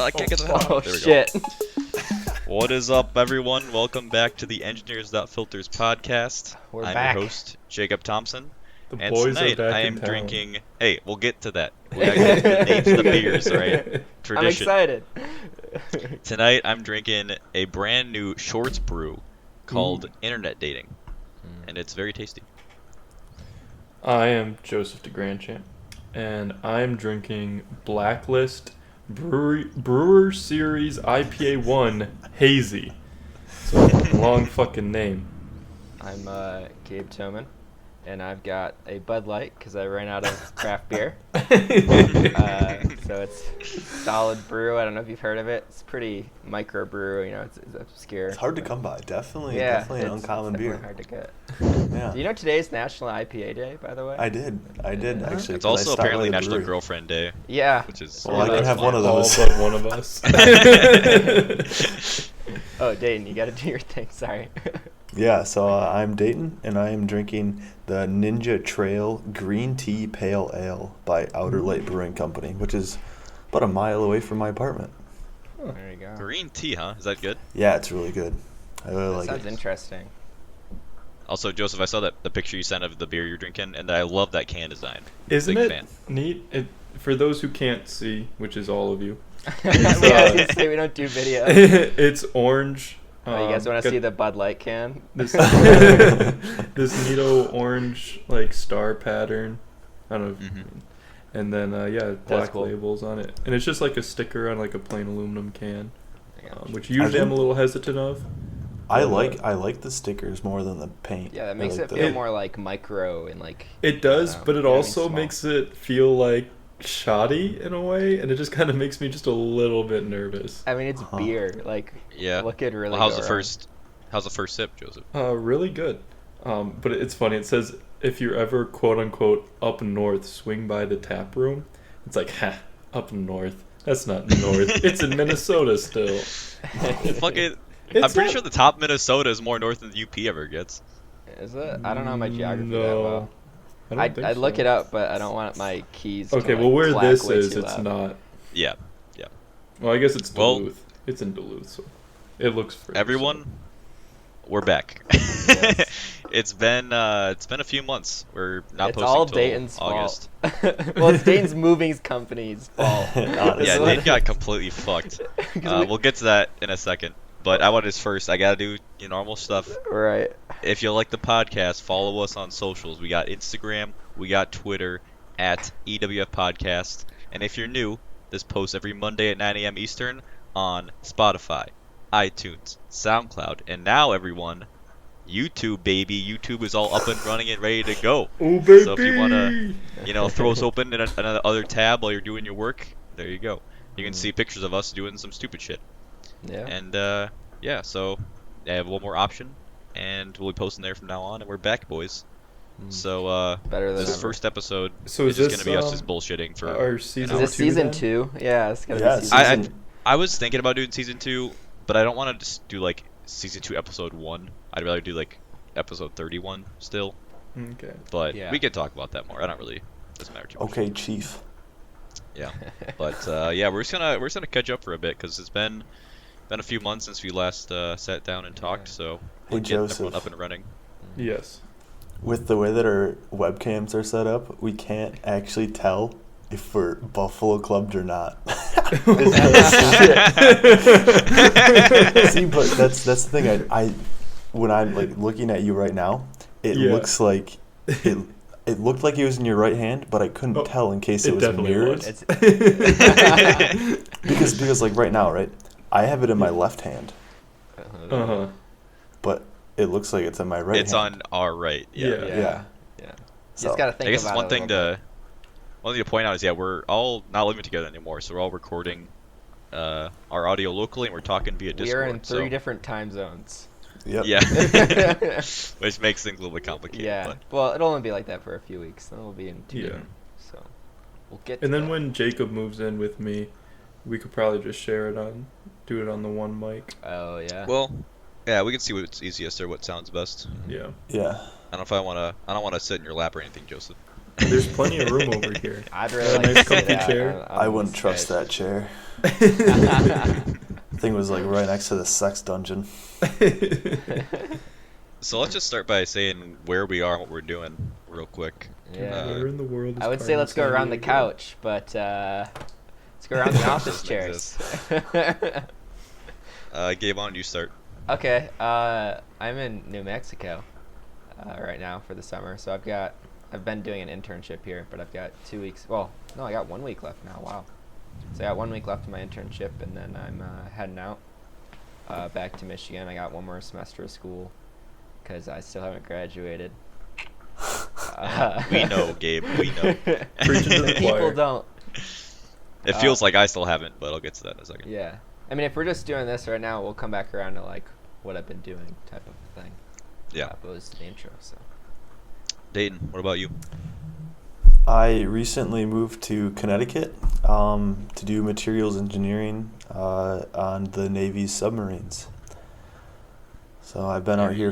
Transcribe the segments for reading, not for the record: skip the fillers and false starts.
I can't get the Oh there we shit. go. What is up, everyone? Welcome back to the Engineers.Filters podcast. We're I'm back. your host, Jacob Thompson. The And boys tonight, are back I in am town. drinking... Hey, we'll get to that. We gotta get to the names of the beers, right? Tradition. I'm excited. Tonight, I'm drinking a brand new shorts brew called Internet Dating. And it's very tasty. I am Joseph DeGranchamp, and I'm drinking Blacklist Brewer Series IPA 1 Hazy. So, long fucking name. I'm Gabe Toman, and I've got a Bud Light because I ran out of craft beer. So it's solid brew. I don't know if you've heard of it. It's pretty micro brew. You know, it's obscure. It's hard to come by. Definitely Yeah, an uncommon it's beer. hard to get. Yeah. Do you know today's National IPA Day, by the way? I did actually. It's 'cause I also stopped apparently by the National brewery. Girlfriend Day, Yeah. which is... Well, I can have one of All those. but one of us. Oh, Dayton, you got to do your thing. Sorry. Yeah, so I'm Dayton, and I am drinking the Ninja Trail Green Tea Pale Ale by Outer Light Brewing Company, which is about a mile away from my apartment. There you go. Green tea, huh? Is that good? Yeah, it's really good. I really That like sounds it. interesting. Also, Joseph, I saw the picture you sent of the beer you're drinking, and I love that can design. Isn't Big it fan. neat? For those who can't see, which is all of you, We have to say we don't do video. it's orange. Oh, you guys want to got see the Bud Light can? this this neato orange like star pattern? I don't know. And then black cool. labels on it, and it's just like a sticker on like a plain aluminum can, Yeah. which usually I'm a little hesitant of. I like the stickers more than the paint. Yeah, that I makes like it the- feel more like micro and like. It does, but it you know what I mean, also small. makes it feel like shoddy in a way, and it just kind of makes me just a little bit nervous. I mean, it's Huh. beer. Like, Yeah. what could really Well, how's go the wrong? first sip, Joseph? Really good. But it's funny. It says if you're ever quote unquote up north, swing by the tap room. It's like, ha, up north. That's not north. It's in Minnesota still. Fuck it. I'm It's pretty not- sure the top Minnesota is more north than the UP ever gets. Is it? I don't know my geography that No. well. I don't think I'd look so. it up, but I don't want my keys. Okay, to, like, well, where clack this way is, too it's loud. not. Yeah. Well, I guess it's Well- Duluth. It's in Duluth, so it looks further Everyone, we're back. Yes. It's been a few months. We're not It's posting all till Dayton's August. fault. Well, it's Dayton's moving company's fault. Honestly. Yeah, This Dave is got what- completely fucked. 'Cause We'll get to that in a second. But I wanted first. I gotta do your normal stuff. Right. If you like the podcast, follow us on socials. We got Instagram, we got Twitter at EWF Podcast. And if you're new, this posts every Monday at 9 a.m. Eastern on Spotify, iTunes, SoundCloud, and now everyone, YouTube, baby. YouTube is all up and running and ready to go. Oh, baby! So if you wanna, throw us open in another other tab while you're doing your work, there you go. You can see pictures of us doing some stupid shit. Yeah. And so I have one more option, and we'll be posting there from now on, and we're back, boys. So Better than this ever. first episode So is is just this gonna be us just bullshitting for. our Is season this two? season then? 2? Yeah, it's gotta Yeah, be season I 2. I was thinking about doing season 2, but I don't want to just do like season 2 episode 1. I'd rather do like episode 31 still. Okay. But Yeah. we can talk about that more. I don't really doesn't matter too much. Okay, Chief. Yeah. But yeah, we're just gonna catch up for a bit because it's been a few months since we last sat down and talked. So Hey, we're getting everyone Joseph. up and running. Yes. With the way that our webcams are set up, we can't actually tell if we're Buffalo clubbed or not. See, but that's the thing. I when I'm like looking at you right now, it Yeah. looks like it looked like it was in your right hand, but I couldn't Oh, tell in case it was definitely mirrored. was. Because like right now, right, I have it in my left hand, Uh-huh. but it looks like it's in my right It's hand. on our right. Yeah. Yeah. Yeah. You So, just gotta think I guess about it's one it a thing little to point out is we're all not living together anymore, so we're all recording our audio locally and we're talking via bit. We Discord. are in 3 so, different time zones. Yep. Yeah. Which makes things a little bit complicated. Yeah. But Well, it'll only be like that for a few weeks. Then we'll be in 2 Yeah. different. So we'll get. And to then that. when Jacob moves in with me, we could probably just do it on the one mic. Oh yeah. well, yeah, we can see what's easiest or what sounds best. Yeah. Yeah. I don't know if I don't want to sit in your lap or anything, Joseph. There's plenty of room over here. I'd Got really a like nice to see comfy that. chair. I wouldn't trust that chair. Thing was like right next to the sex dungeon. So let's just start by saying where we are and what we're doing real quick. Yeah. Where in the world is I would say Carmen let's go around the Sandiego? couch, but let's go around the office Doesn't chairs. Gabe, why don't you start? Okay, I'm in New Mexico right now for the summer, so I've been doing an internship here, but I've got 2 weeks. Well, no, I got 1 week left now. Wow. So I got 1 week left of my internship, and then I'm heading out back to Michigan. I got one more semester of school because I still haven't graduated. We know, Gabe. We know. Preaching to the People choir. don't. It feels like I still haven't, but I'll get to that in a second. Yeah. I mean, if we're just doing this right now, we'll come back around to like what I've been doing type of thing. Yeah. Opposed to the intro. So. Dayton, what about you? I recently moved to Connecticut to do materials engineering on the Navy's submarines. So I've been out here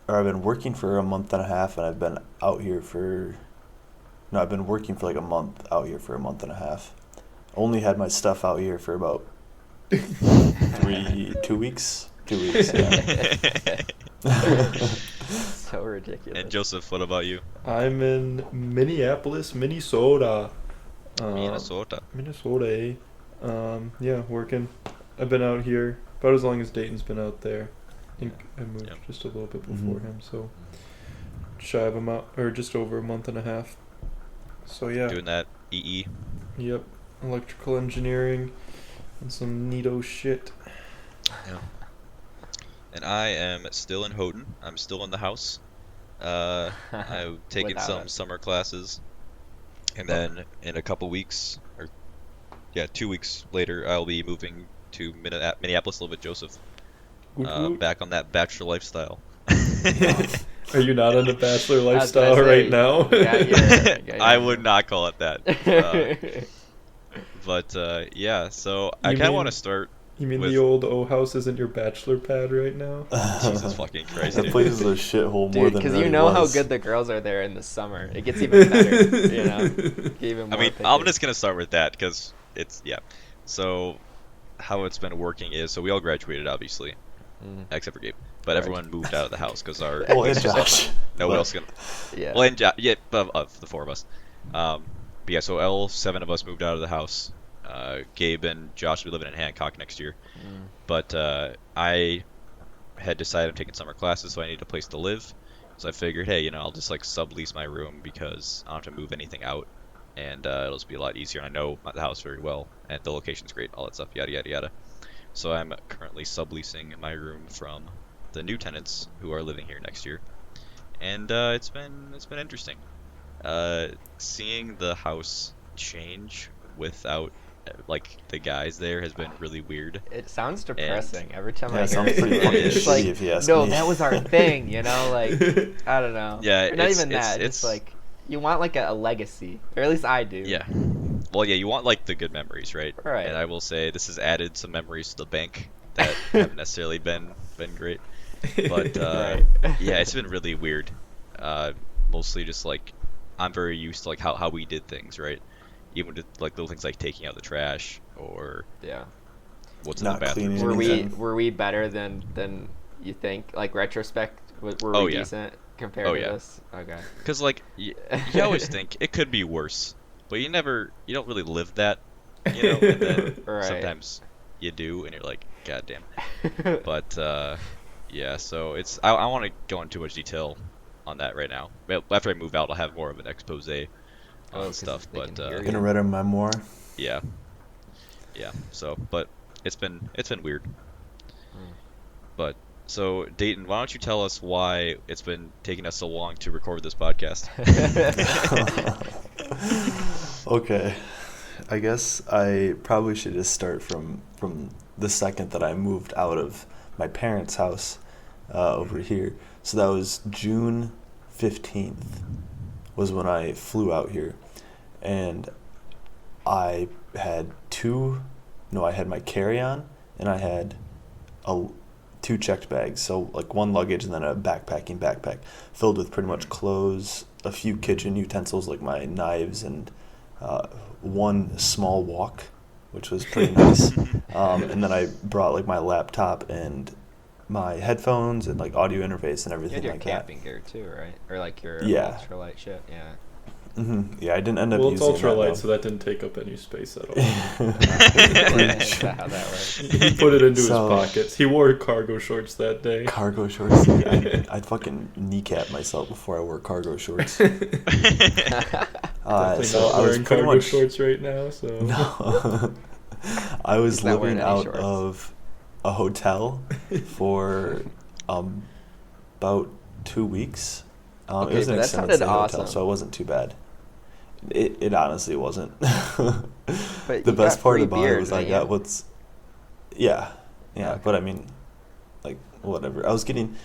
I've been working for a month and a half, and I've been out here I've been working for like a month, out here for a month and a half. Only had my stuff out here for about 2 weeks. 2 weeks, yeah. So ridiculous. And Joseph, what about you? I'm in Minneapolis, Minnesota. Minnesota. Minnesota, eh? Yeah, working. I've been out here about as long as Dayton's been out there. I think I moved Yep. just a little bit before Mhm. him, so shy of a month, or just over a month and a half. So yeah, Doing that EE. yep, electrical engineering and some neato shit. Yeah. And I am still in Houghton. I'm still in the house. I've taken Without some us. summer classes. And then in a couple weeks, 2 weeks later, I'll be moving to Minneapolis a little bit, Joseph. Woot woot. Back on that bachelor lifestyle. Are you not on the bachelor I was gonna lifestyle say, right now? I would not call it that. But yeah, so I You kind of mean- want to start. You mean with- the old O house isn't your bachelor pad right now? Jesus fucking Christ, That dude. place is a shithole more Dude, than because it really you know how was. good the girls are there in the summer. It gets even better, you know? Get even I more mean, picky. I'm just gonna start with that because it's So, how it's been working is we all graduated, obviously, Mm, except for Gabe, but Right. everyone moved out of the house because our Well, and lease was up. Josh. No one But- else gonna. yeah. Well, and yeah, of the four of us. But yeah, so all 7 of us moved out of the house. Gabe and Josh will be living in Hancock next year. Mm, But I had decided I'm taking summer classes, so I need a place to live. So I figured, hey, I'll just like sublease my room because I don't have to move anything out, and it'll just be a lot easier. And I know the house very well, and the location's great, all that stuff, yada yada yada. So I'm currently subleasing my room from the new tenants who are living here next year, and it's been interesting. Seeing the house change without like the guys there has been really weird. It sounds depressing every time Yeah, I it hear sounds it. pretty fucking It's shitty like, if you ask no, me. that was our thing, like, I don't know. Yeah, Or not it's- even it's- that. it's- Just like, you want like a legacy, or at least I do. Yeah. Well, yeah, you want like the good memories, right? Right. And I will say this has added some memories to the bank that haven't necessarily been great. But Right. yeah, it's been really weird. Mostly just like I'm very used to like how we did things, right? Even with like little things like taking out the trash or Yeah. what's in Not the bathroom. cleaning Were we anything. better than you think? Like retrospect, were Oh, we yeah. decent compared Oh, to yeah. this? Okay. Because like you always think it could be worse, but you don't really live that, and then Right. sometimes you do, and you're like, God damn. But yeah, so I want to go into too much detail on that right now. But after I move out, I'll have more of an expose on Oh, 'cause stuff. they But can hear you. Gonna write a memoir. yeah. So, but it's been weird. Mm. But so Dayton, why don't you tell us why it's been taking us so long to record this podcast? Okay. I guess I probably should just start from the second that I moved out of my parents' house over here. So that was June 15th was when I flew out here. And I had I had my carry-on, and I had 2 checked bags, so like 1 luggage and then a backpack filled with pretty much clothes, a few kitchen utensils like my knives, and 1 small wok, which was pretty nice. And then I brought like my laptop and my headphones and like audio interface and You everything had your like camping gear too, right? Or like your Yeah. ultralight shit. Yeah. that. Yeah, I didn't end up Well, it's using that, ultralight, though. so that didn't take up any space at all. Is that how that works? He put it into So- his pockets. He wore cargo shorts that day. Cargo shorts. I'd fucking kneecap myself before I wore cargo shorts. Definitely So not I was wearing pretty cargo much shorts right now. So no. I was He's not wearing living any out shorts. of a hotel for about 2 weeks. Okay, it was but an that extended sounded stay hotel, awesome. so it wasn't too bad. It honestly wasn't. But The you best got part free about beer, it was I didn't got you? what's yeah. Okay. But I mean, like, whatever. I was getting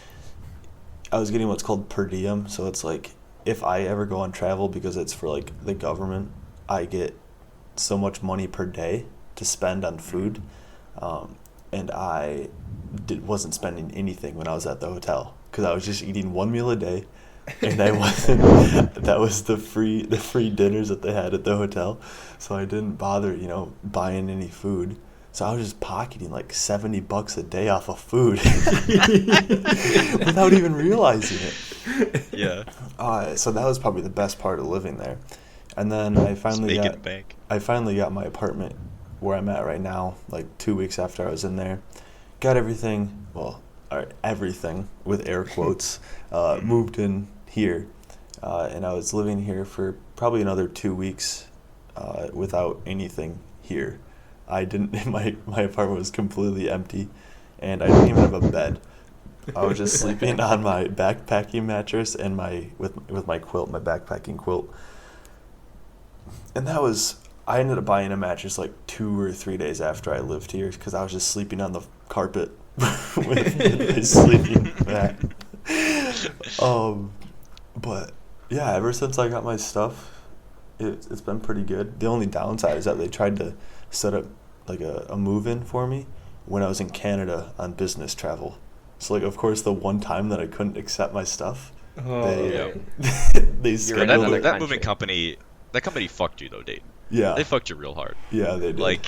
what's called per diem, so it's like if I ever go on travel because it's for like the government, I get so much money per day to spend on food, and I wasn't spending anything when I was at the hotel because I was just eating 1 meal a day, and I wasn't. That was the free dinners that they had at the hotel, so I didn't bother buying any food. So I was just pocketing like $70 a day off of food without even realizing it. Yeah. So that was probably the best part of living there. And then I Just finally making got bank. my apartment where I'm at right now, like 2 weeks after I was in there. Got everything, everything with air quotes, moved in here. And I was living here for probably another 2 weeks without anything here. I didn't. My apartment was completely empty, and I didn't even have a bed. I was just sleeping on my backpacking mattress and with my quilt, my backpacking quilt. And I ended up buying a mattress like 2 or 3 days after I lived here because I was just sleeping on the carpet with my sleeping bag. But yeah, ever since I got my stuff, it's been pretty good. The only downside is that they tried to set up like a move-in for me when I was in Canada on business travel. So like, of course, the one time that I couldn't accept my stuff, they Yeah. they You're scheduled in That, another it. that country. moving company, that company fucked you though, Dayton. Yeah, They fucked you real hard. yeah, they did. Like,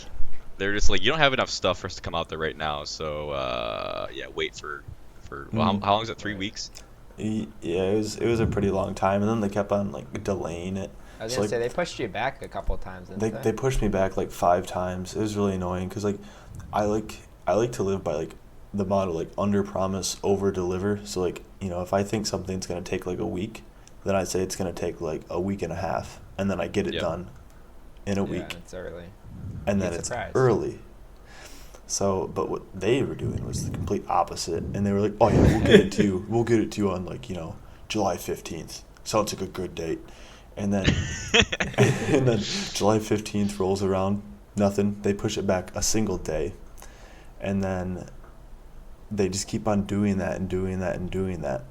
they're just like, you don't have enough stuff for us to come out there right now, so yeah, wait for well, Mhm. how long is it? 3 Right. weeks? Yeah, it was a pretty long time, and then they kept on like delaying it. I was So, gonna like, say they pushed you back a couple times. Didn't they pushed me back like 5 times. It was really annoying because like I like to live by like the motto like under promise over deliver. So like if I think something's gonna take like a week, then I say it's gonna take like a week and a half, and then I get it Yeah. done in a Yeah, week, it's early. and Be then it's surprised. early. So, but what they were doing was the complete opposite, and they were like, "Oh yeah, we'll get it to you. We'll get it to you on like July 15th. Sounds like a good date." And then July 15th rolls around, nothing. They push it back a single day, and then they just keep on doing that and doing that and doing that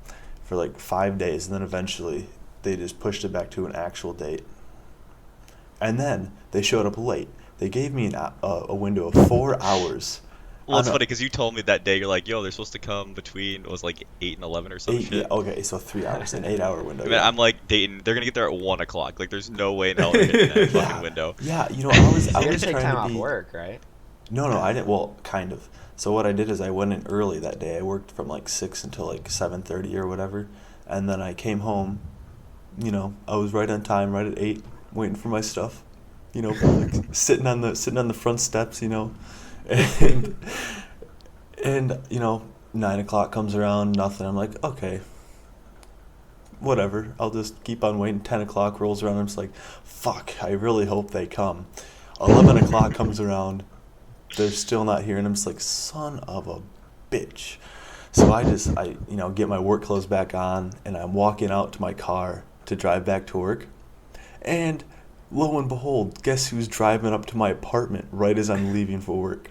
for like 5 days, and then eventually they just pushed it back to an actual date. And then they showed up late. They gave me a window of 4 hours. Well, it's on a- funny because you told me that day, you're like, yo, they're supposed to come between, it was like 8 and 11 or some Eight, shit. yeah, okay, so 3 hours, an 8-hour window. I mean, Yeah. I'm like, Dayton, they're gonna get there at 1 o'clock. Like, there's no way in hell they're hitting that Yeah. fucking window. Yeah, I So was you're gonna take trying time to off be. work, right? No, I didn't. Well, kind of. So what I did is I went in early that day. I worked from like 6 until like 7:30 or whatever, and then I came home. I was right on time, right at 8, waiting for my stuff. Like sitting on the front steps. And 9 o'clock comes around, nothing. I'm like, okay, whatever. I'll just keep on waiting. 10 o'clock rolls around. I'm just like, fuck. I really hope they come. 11 o'clock comes around. They're still not here, and I'm just like, son of a bitch. So I get my work clothes back on, and I'm walking out to my car to drive back to work, and lo and behold, guess who's driving up to my apartment right as I'm leaving for work?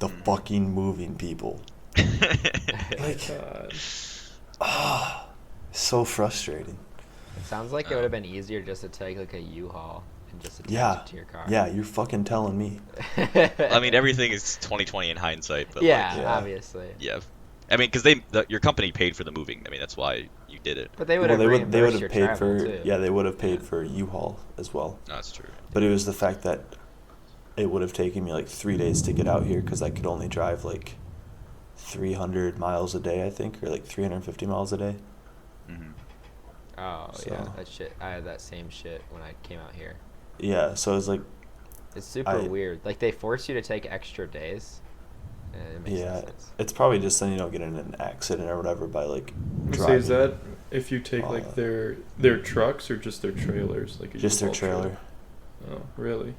The fucking moving people. Like, God. so frustrating. It sounds like it would have been easier just to take like a U-Haul and just attach Yeah, it to your car. yeah, you're fucking telling me. I mean, everything is 2020 in hindsight, but yeah, like, Yeah. obviously. yeah, I mean, because your company paid for the moving. I mean, that's why you did it. But they would Well, have they would your have paid travel for too. they would have paid for U-Haul as well. No, that's true. But it was the fact that it would have taken me like 3 days to get out here because I could only drive like 300 miles a day, I think, or like 350 miles a day. Mm-hmm. Oh So- yeah, that shit. I had that same shit when I came out here. Yeah, so it's like, It's super weird. Like they force you to take extra days. And it makes no yeah, sense. it's probably just then you don't get in an accident or whatever by like So driving. is that if you take like their trucks or just their trailers, like a just their U-Haul trailer? Oh, really?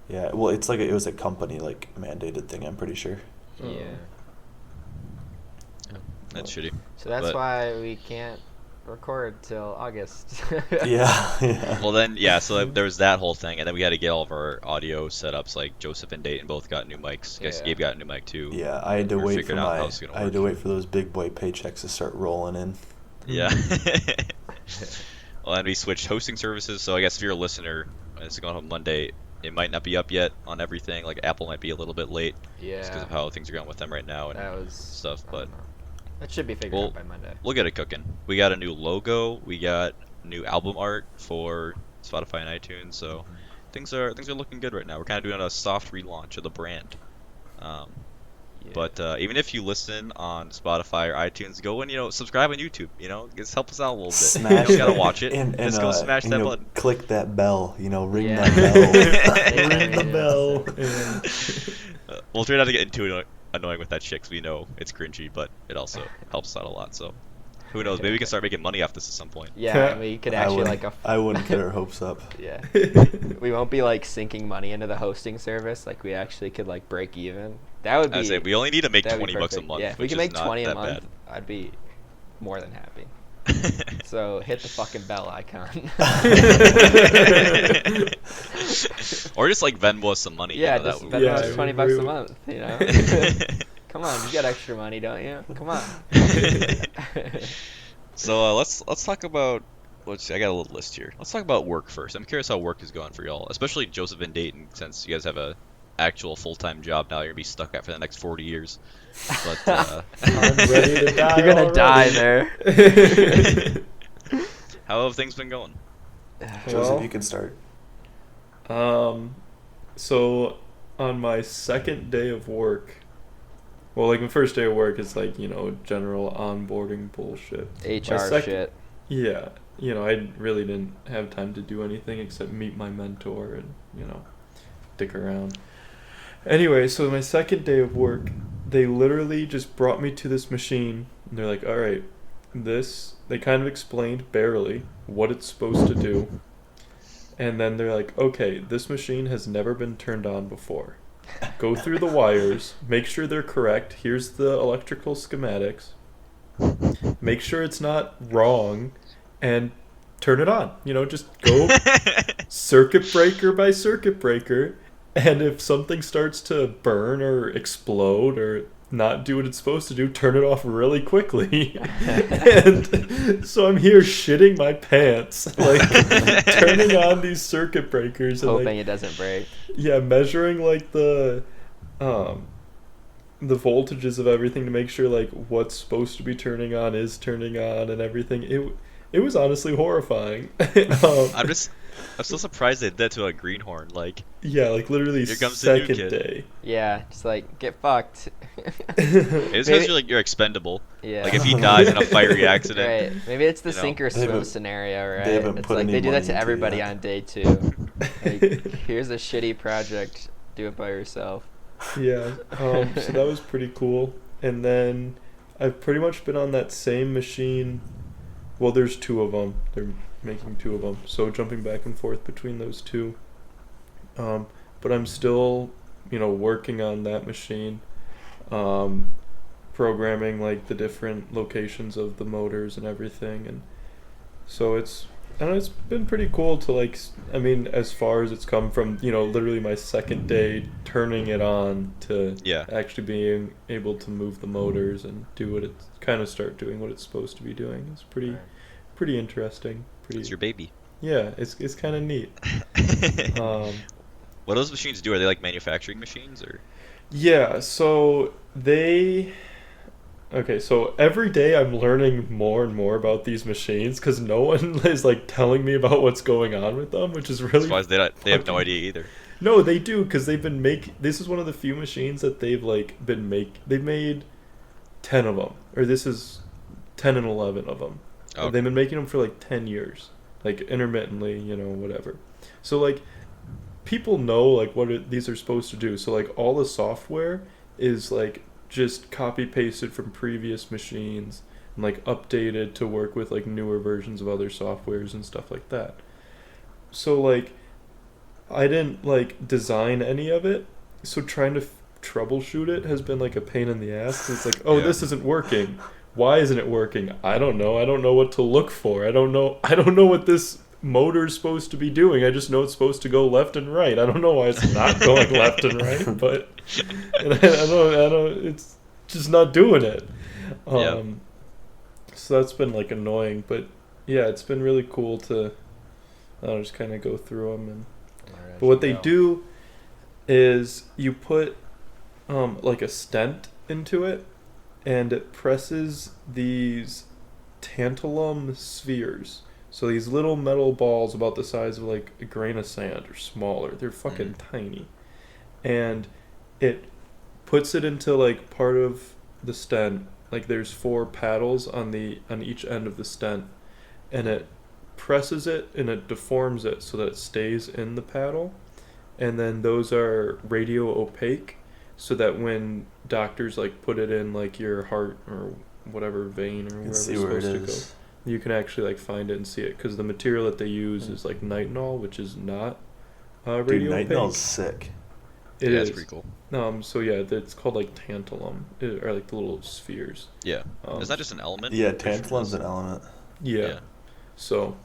Yeah, well, it's like it was a company like mandated thing. I'm pretty sure. Oh. Yeah. That's shitty. So that's But- why we can't record till August. Yeah, yeah. Well, then, yeah, so there was that whole thing, and then we had to get all of our audio setups. Like, Joseph and Dayton both got new mics. I guess Yeah. Gabe got a new mic, too. Yeah, I had to We're wait for figuring out how my. it's gonna I had to work. wait for those big boy paychecks to start rolling in. Yeah. Well, and we switched hosting services, so I guess if you're a listener, and it's going on Monday, it might not be up yet on everything. Like, Apple might be a little bit late, Yeah. just because of how things are going with them right now and That was stuff, I but don't know. That should be figured Well, out by Monday. we'll get it cooking. We got a new logo, we got new album art for Spotify and iTunes, so things are looking good right now. We're kind of doing a soft relaunch of the brand. Yeah. But even if you listen on Spotify or iTunes, go and subscribe on YouTube. Just help us out a little bit. Smash You don't gotta watch it. and Just go smash that button. Click that bell. Ring Yeah. that bell. Ring the Yeah. bell. And We'll try not to get too annoying with that shit, 'cause we know it's cringy, but it also helps out a lot. So who knows? Maybe we can start making money off this at some point. Yeah, we could actually I wouldn't get our hopes up. Yeah. We won't be like sinking money into the hosting service. Like we actually could like break even. That would be. I say we only need to make that'd be 20 bucks a perfect. month. Yeah, if we which can is make not 20 a that month, I'd be more than happy. bad. So hit the fucking bell icon. Or just like Venmo us some money. Yeah, that just would spend Yeah, us I 20 mean, bucks a we- month. Come on, you got extra money, don't you? Come on. So let's talk about. Let's see, I got a little list here. Let's talk about work first. I'm curious how work is going for y'all, especially Joseph and Dayton, since you guys have a actual full-time job now. You're gonna be stuck at for the next 40 years. But I'm ready to die. You're gonna already. die there. how have things been going? Joseph, Well- you can start. So on my second day of work, well, like my first day of work is like, general onboarding bullshit. HR second- shit. Yeah, I really didn't have time to do anything except meet my mentor and, dick around. Anyway, so my second day of work, they literally just brought me to this machine and they're like, all right, they kind of explained barely what it's supposed to do. And then they're like, okay, this machine has never been turned on before. Go through the wires, make sure they're correct. Here's the electrical schematics. Make sure it's not wrong and turn it on. Just go circuit breaker by circuit breaker. And if something starts to burn or explode or not do what it's supposed to do, turn it off really quickly. And so I'm here shitting my pants, like turning on these circuit breakers and Hoping it doesn't break. measuring like the voltages of everything to make sure like what's supposed to be turning on is turning on and everything. It was honestly horrifying. I'm so surprised they did that to a greenhorn. Like, Yeah, like literally Here comes the new second kid. day. Yeah, just like get fucked. it's Maybe- because you're expendable. Yeah. Like if he dies in a fiery accident. Right. Maybe it's the You know, sink or they swim haven't- scenario, right? they haven't It's put like any they do that money to into everybody that. on day 2. Like, here's a shitty project. Do it by yourself. Yeah, so that was pretty cool. And then I've pretty much been on that same machine. Well, there's 2 of them. They're making 2 of them. So jumping back and forth between those 2. But I'm still, working on that machine. Programming like the different locations of the motors and everything. And so it's been pretty cool to like, as far as it's come from, literally my second day turning it on to Yeah. actually being able to move the motors and do what it's kind of start doing what it's supposed to be doing. It's pretty interesting. It's your baby. Yeah, it's kind of neat. What do those machines do? Are they like manufacturing machines or? Yeah, so they Okay, so every day I'm learning more and more about these machines because no one is like telling me about what's going on with them, which is really. As far as they have no idea either. No, they do because they've been This is one of the few machines that they've They've made 10 of them, or this is 10 and 11 of them. Okay. They've been making them for like 10 years, like intermittently, whatever. So like people know like these are supposed to do. So like all the software is like just copy pasted from previous machines and like updated to work with like newer versions of other softwares and stuff like that. So like I didn't like design any of it, so trying to troubleshoot it has been like a pain in the ass. It's like, oh, this isn't working. Why isn't it working? I don't know. I don't know what to look for. I don't know what this motor's supposed to be doing. I just know it's supposed to go left and right. I don't know why it's not going left and right, but I don't. It's just not doing it. So that's been like annoying, but yeah, it's been really cool to just kind of go through them and. But what they do is you put like a stent into it, and it presses these tantalum spheres. So these little metal balls about the size of like a grain of sand or smaller. They're fucking tiny. And it puts it into like part of the stent. Like there's 4 paddles on each end of the stent, and it presses it and it deforms it so that it stays in the paddle, and then those are radio opaque so that when doctors like put it in like your heart or whatever vein or wherever it's supposed to go, you can actually like find it and see it, because the material that they use is like nitinol, which is not radio opaque. Nitinol's sick. It is. That's pretty cool. So yeah, it's called like tantalum, or like the little spheres. Yeah. Is that just an element? Yeah, tantalum's an element. Yeah. So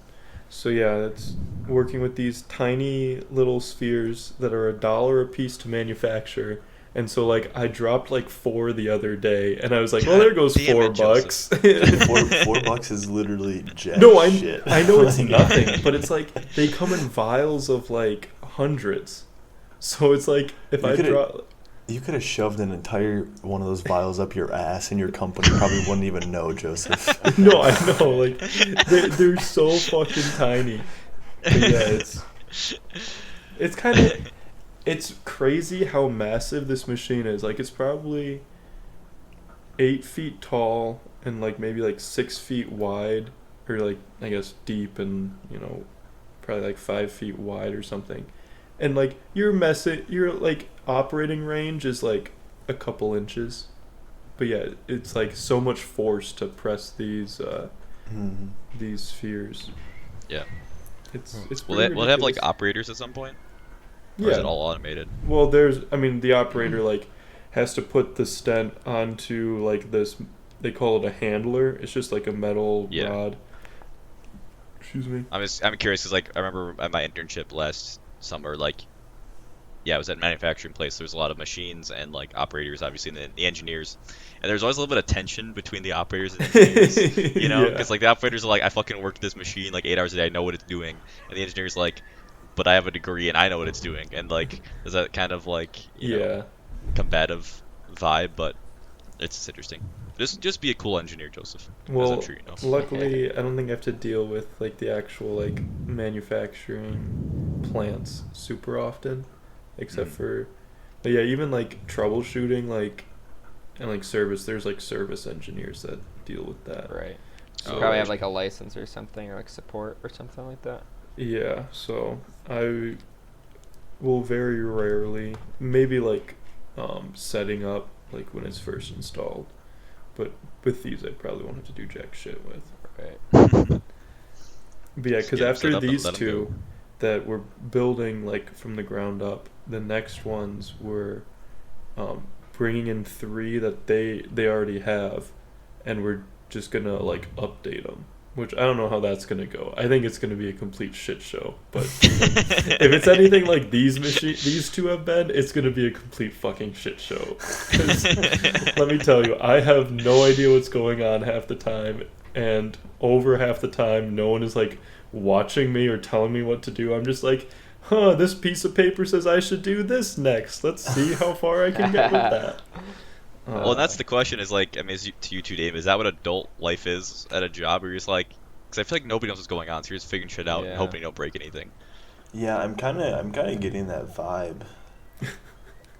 yeah, it's working with these tiny little spheres that are $1 a piece to manufacture. And so like I dropped like 4 the other day, and I was like, well, there goes $4. $4 is literally jack shit. I know it's nothing, but it's like they come in vials of like hundreds. So it's like if I drop. You could have shoved an entire one of those vials up your ass, and your company probably wouldn't even know, Joseph. No, I know. Like, they're so fucking tiny. But yeah, it's kind of... It's crazy how massive this machine is. Like, it's probably 8 feet tall and, like, maybe, like, 6 feet wide. Or, like, I guess deep and, probably, like, 5 feet wide or something. And like your like operating range is like a couple inches, but yeah, it's like so much force to press these spheres. Yeah, it's. Will it have like operators at some point? Or is it all automated? Well, the operator like has to put the stent onto like this. They call it a handler. It's just like a metal rod. Excuse me. I'm curious because like I remember at my internship last summer, like, it was at a manufacturing place. There's a lot of machines and like operators, obviously, and the engineers, and there's always a little bit of tension between the operators and the engineers, because like the operators are like, I fucking worked this machine like 8 hours a day, I know what it's doing, and the engineers like, but I have a degree and I know what it's doing, and like there's that kind of like combative vibe, but it's interesting. Just be a cool engineer, Joseph. Well, I'm sure you know. Luckily, I don't think I have to deal with like the actual like manufacturing plants super often, except for, but yeah, even like troubleshooting and like service. There's like service engineers that deal with that. Right. So you probably have like a license or something, or like support or something like that. Yeah. So I will very rarely, maybe like setting up like when it's first installed. But with these, I probably won't have to do jack shit with. Right. But yeah, because after these 2 that we're building like from the ground up, the next ones were bringing in 3 that they already have, and we're just gonna like update them. Which I don't know how that's gonna go. I think it's gonna be a complete shit show. But if it's anything like these 2 have been, it's gonna be a complete fucking shit show. 'Cause let me tell you, I have no idea what's going on half the time, and over half the time, no one is like watching me or telling me what to do. I'm just like, this piece of paper says I should do this next. Let's see how far I can get with that. Well, and that's the question is like, I mean, to you two, Dave, is that what adult life is at a job where you're just like, because I feel like nobody knows what's going on, so you're just figuring shit out and Yeah. hoping you don't break anything. Yeah, I'm kind of getting that vibe.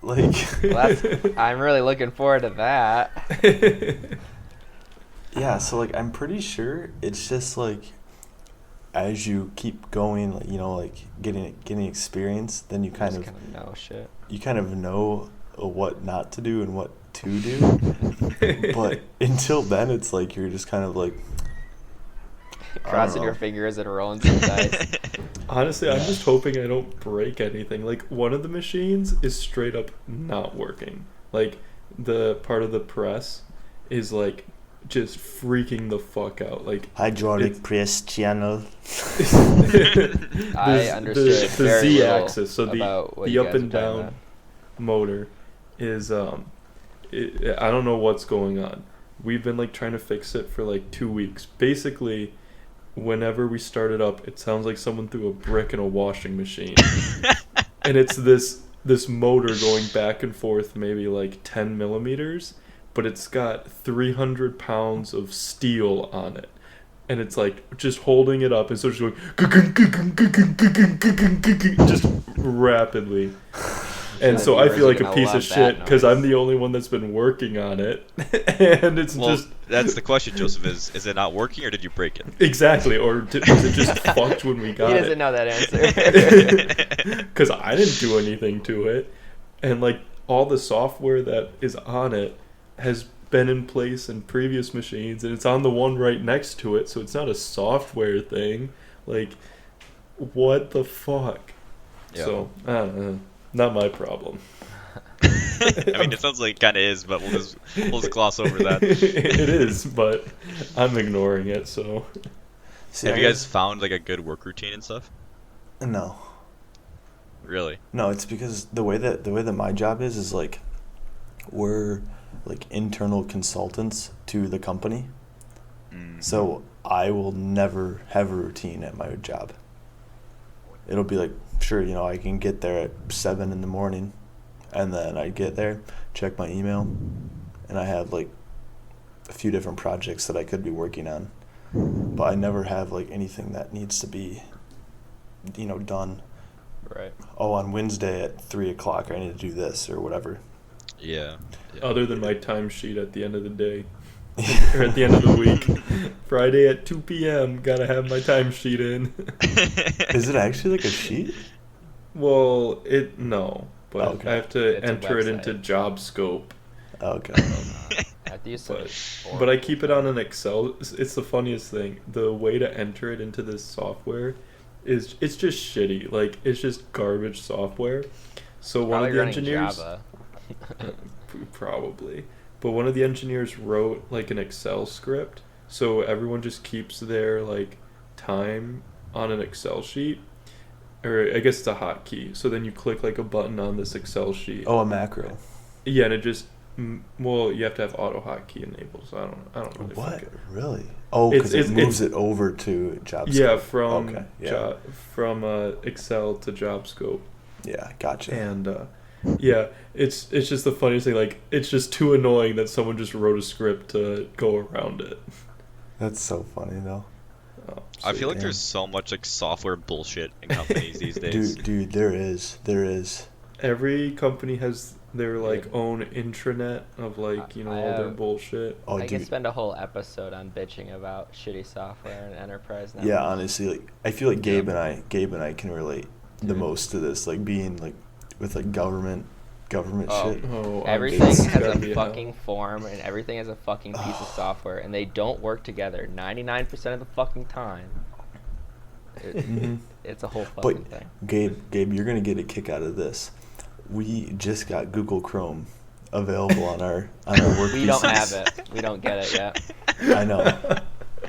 Like, Well, I'm really looking forward to that. yeah, so like I'm pretty sure it's just like as you keep going, like, you know, like getting experience, then you kind of know shit. you kind of know what not to do and what to do. But until then, it's like you're just kind of like Crossing your know. fingers and rolling some dice. Honestly, I'm just hoping I don't break anything. Like, one of the machines is straight up not working. Like, the part of the press is, like, just freaking the fuck out. Like, hydraulic press channel. I understood the very Z-axis, so about what the you up guys and are talking down about. motor is I don't know what's going on. We've been like trying to fix it for like 2 weeks. Basically, whenever we start it up, it sounds like someone threw a brick in a washing machine. And it's this motor going back and forth maybe like 10 millimeters, but it's got 300 pounds of steel on it. And it's like just holding it up and so it's just going just rapidly. And so I feel like a piece of shit because I'm the only one that's been working on it. And it's just... That's the question, Joseph, is it not working or did you break it? Exactly, or was it just fucked when we got it? He doesn't know that answer. Because I didn't do anything to it. And like all the software that is on it has been in place in previous machines and it's on the one right next to it, so it's not a software thing. Like, what the fuck? Yeah. So, I don't know. Not my problem. I mean, it sounds like it kind of is, but we'll just gloss over that. It is, but I'm ignoring it, so... See, Have you guys found like a good work routine and stuff? No. Really? No, it's because the way that my job is like we're like internal consultants to the company. So I will never have a routine at my job. It'll be like, sure, you know, I can get there at 7 in the morning, and then I get there, check my email, and I have like a few different projects that I could be working on. But I never have like anything that needs to be, you know, done. Right. Oh, on Wednesday at 3 o'clock, I need to do this or whatever. Yeah. Other than my timesheet at the end of the day. Or at the end of the week. Friday at 2 p.m. Gotta have my timesheet in. Is it actually like a sheet? Well, no. But Okay. I have to It's a enter it website. into job scope. Okay. I have to use some But I keep it on an Excel. It's the funniest thing. The way to enter it into this software is it's just shitty. Like, it's just garbage software. So one of the engineers... Java. Probably. But one of the engineers wrote like an Excel script, so everyone just keeps their like time on an Excel sheet, or I guess it's a hotkey. So then you click like a button on this Excel sheet. Oh, a macro. Yeah, and it just well, you have to have auto hotkey enabled. So I don't really. What? fucking- Really? Oh, because it moves it over to job scope. Yeah, from Okay, yeah. from Excel to job scope. Yeah, gotcha. And yeah, it's just the funniest thing. Like, it's just too annoying that someone just wrote a script to go around it. That's so funny though. Oh, I feel like damn. there's so much like software bullshit in companies these days. Dude, there is. every company has their like own intranet of like, you know, all their bullshit. Oh, I dude. could spend a whole episode on bitching about shitty software and enterprise now. Yeah, honestly, like I feel like Gabe and I can relate the Dude. most to this, like being like with like government Oh. shit. Oh, Everything it's has gotta a be fucking form and everything has a fucking piece of software and they don't work together 99% of the fucking time. Mhm. It's a whole fucking But thing. Gabe, you're gonna get a kick out of this. We just got Google Chrome available on our work. We don't PCs. have it. We don't get it yet. I know.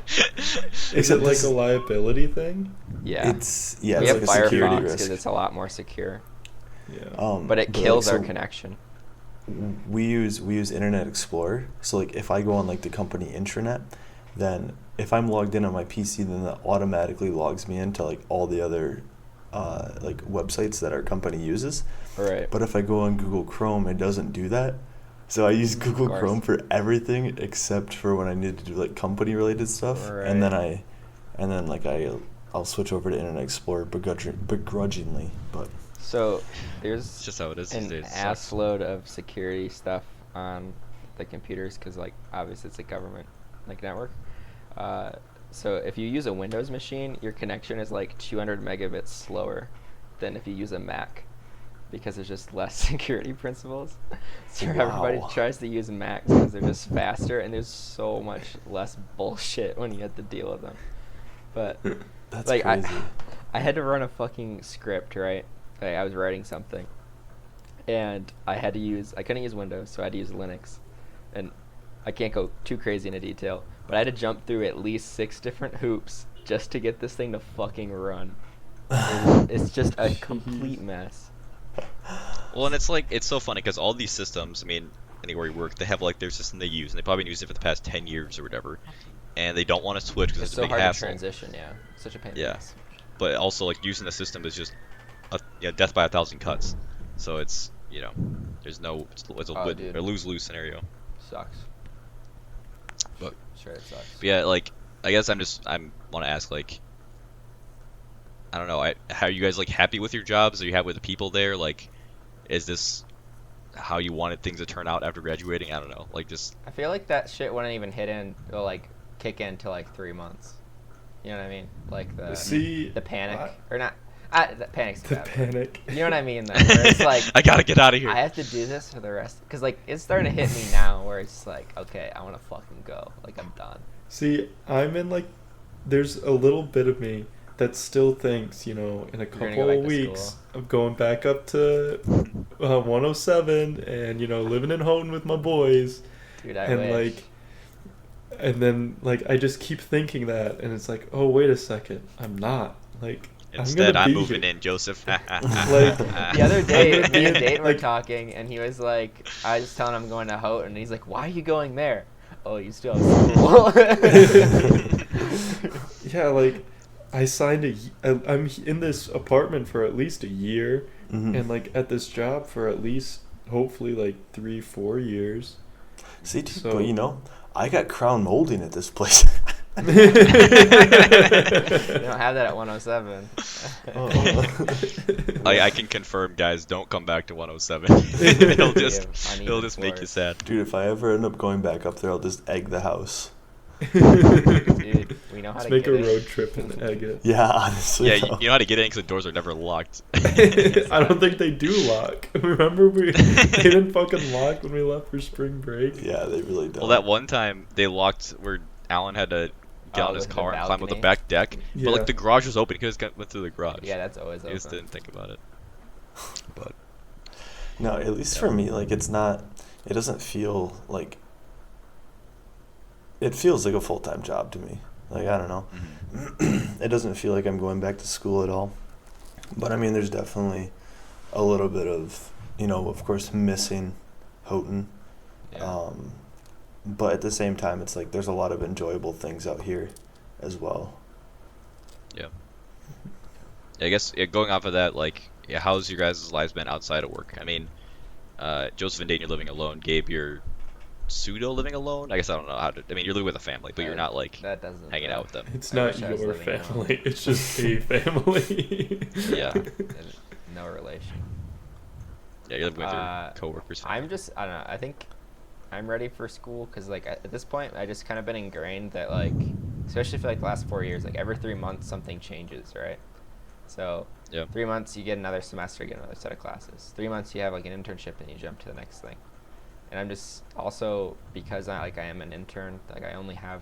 Is Except it like this- a liability thing? Yeah. It's we it's have like a security Firefox risk. because it's a lot more secure. Yeah. But it kills our so connection. we use Internet Explorer. So like if I go on like the company intranet, then if I'm logged in on my PC, then that automatically logs me into like all the other like websites that our company uses. Right. But if I go on Google Chrome, it doesn't do that. So I use Google course. Chrome for everything except for when I need to do like company related stuff, and then I'll switch over to Internet Explorer begrudgingly, but So It's there's just how it is these an days. It ass sucks. load of security stuff on the computers because like obviously it's a government like network. So if you use a Windows machine, your connection is like 200 megabits slower than if you use a Mac because there's just less security principles. So everybody Wow. tries to use Macs because they're just faster and there's so much less bullshit when you have to deal with them. But that's like crazy. I had to run a fucking script, right? Like I was writing something, and I couldn't use Windows, so I had to use Linux, and I can't go too crazy into detail, but I had to jump through at least 6 different hoops just to get this thing to fucking run. It's just a complete mess. Well, and it's like it's so funny because all these systems, I mean, anywhere you work, they have like their system they use, and they probably used it for the past 10 years or whatever, and they don't want to switch because It's it's a so big hard hassle. to transition, yeah. Such a pain in the Yeah. ass. But also, like using the system is just death by 1,000 cuts. So it's there's no it's a Oh, win dude. or lose scenario. Sucks. But Sure, it sucks. yeah, like I guess I want to ask like I don't know, how are you guys like happy with your jobs? Are you happy with the people there? Like, is this how you wanted things to turn out after graduating? I don't know. Like just I feel like that shit wouldn't even kick in till like 3 months. You know what I mean? Like the panic or not? The panic's The bad word. panic. You know what I mean? Though, where it's like I gotta get out of here. I have to do this for the rest, because like it's starting to hit me now, where it's like, okay, I want to fucking go. Like I'm done. See, I'm in like, there's a little bit of me that still thinks, in a You're gonna couple go back of to weeks, school. I'm going back up to 107 and, living in Houghton with my boys. Dude, I And wish. like, and then like, I just keep thinking that, and it's like, oh, wait a second, I'm not. Like, Instead, I'm I'm gonna be moving here. in, Joseph. Like, The other day, I'm me and gonna be- Dayton were like- talking, and he was like, I was telling him I'm going to Houghton, and he's like, why are you going there? Oh, you still have school. Yeah, like, I signed I'm in this apartment for at least a year, Mhm. and like at this job for at least, hopefully, like 3-4 years. See, dude, So- but I got crown molding at this place. You don't have that at 107. I can confirm, guys. Don't come back to 107. it'll just uneven it'll just make you floors. sad. Dude, if I ever end up going back up there, I'll just egg the house. Dude, we know how Let's to make get a it. road trip and egg it. Yeah, honestly. Yeah, you though. know how to get in because the doors are never locked. I don't think they do lock. Remember, they didn't fucking lock when we left for spring break. Yeah, they really don't. Well, that one time they locked where Alan had to get Oh, on his the car and climb up the balcony? back deck, Yeah. but like the garage was open. He could have went through the garage. Yeah, that's always He just open. didn't think about it. But No, at least for me, like it doesn't feel like, it feels like a full-time job to me. Like, I don't know. It doesn't feel like I'm going back to school at all. But I mean, there's definitely a little bit of, of course, missing Houghton. Yeah. But at the same time, it's like there's a lot of enjoyable things out here as well. yeah, I guess going off of that, like, how's your guys' lives been outside of work? I mean, Joseph and Dayton, you're living alone. Gabe, you're pseudo living alone. I guess I don't know how to. I mean, you're living with a family, but you're not like That doesn't hanging out with them. It's I not wish I was your living alone. family. It's just a family. Yeah. No relation. Yeah, you're living with your Uh, coworkers. I don't know. I think I'm ready for school because, like, at this point, I just kind of been ingrained that, like, especially for like the last 4 years, like every 3 months something changes, right? So Yeah. 3 months you get another semester, you get another set of classes. 3 months you have like an internship, and you jump to the next thing. And I'm just also, because I am an intern, like I only have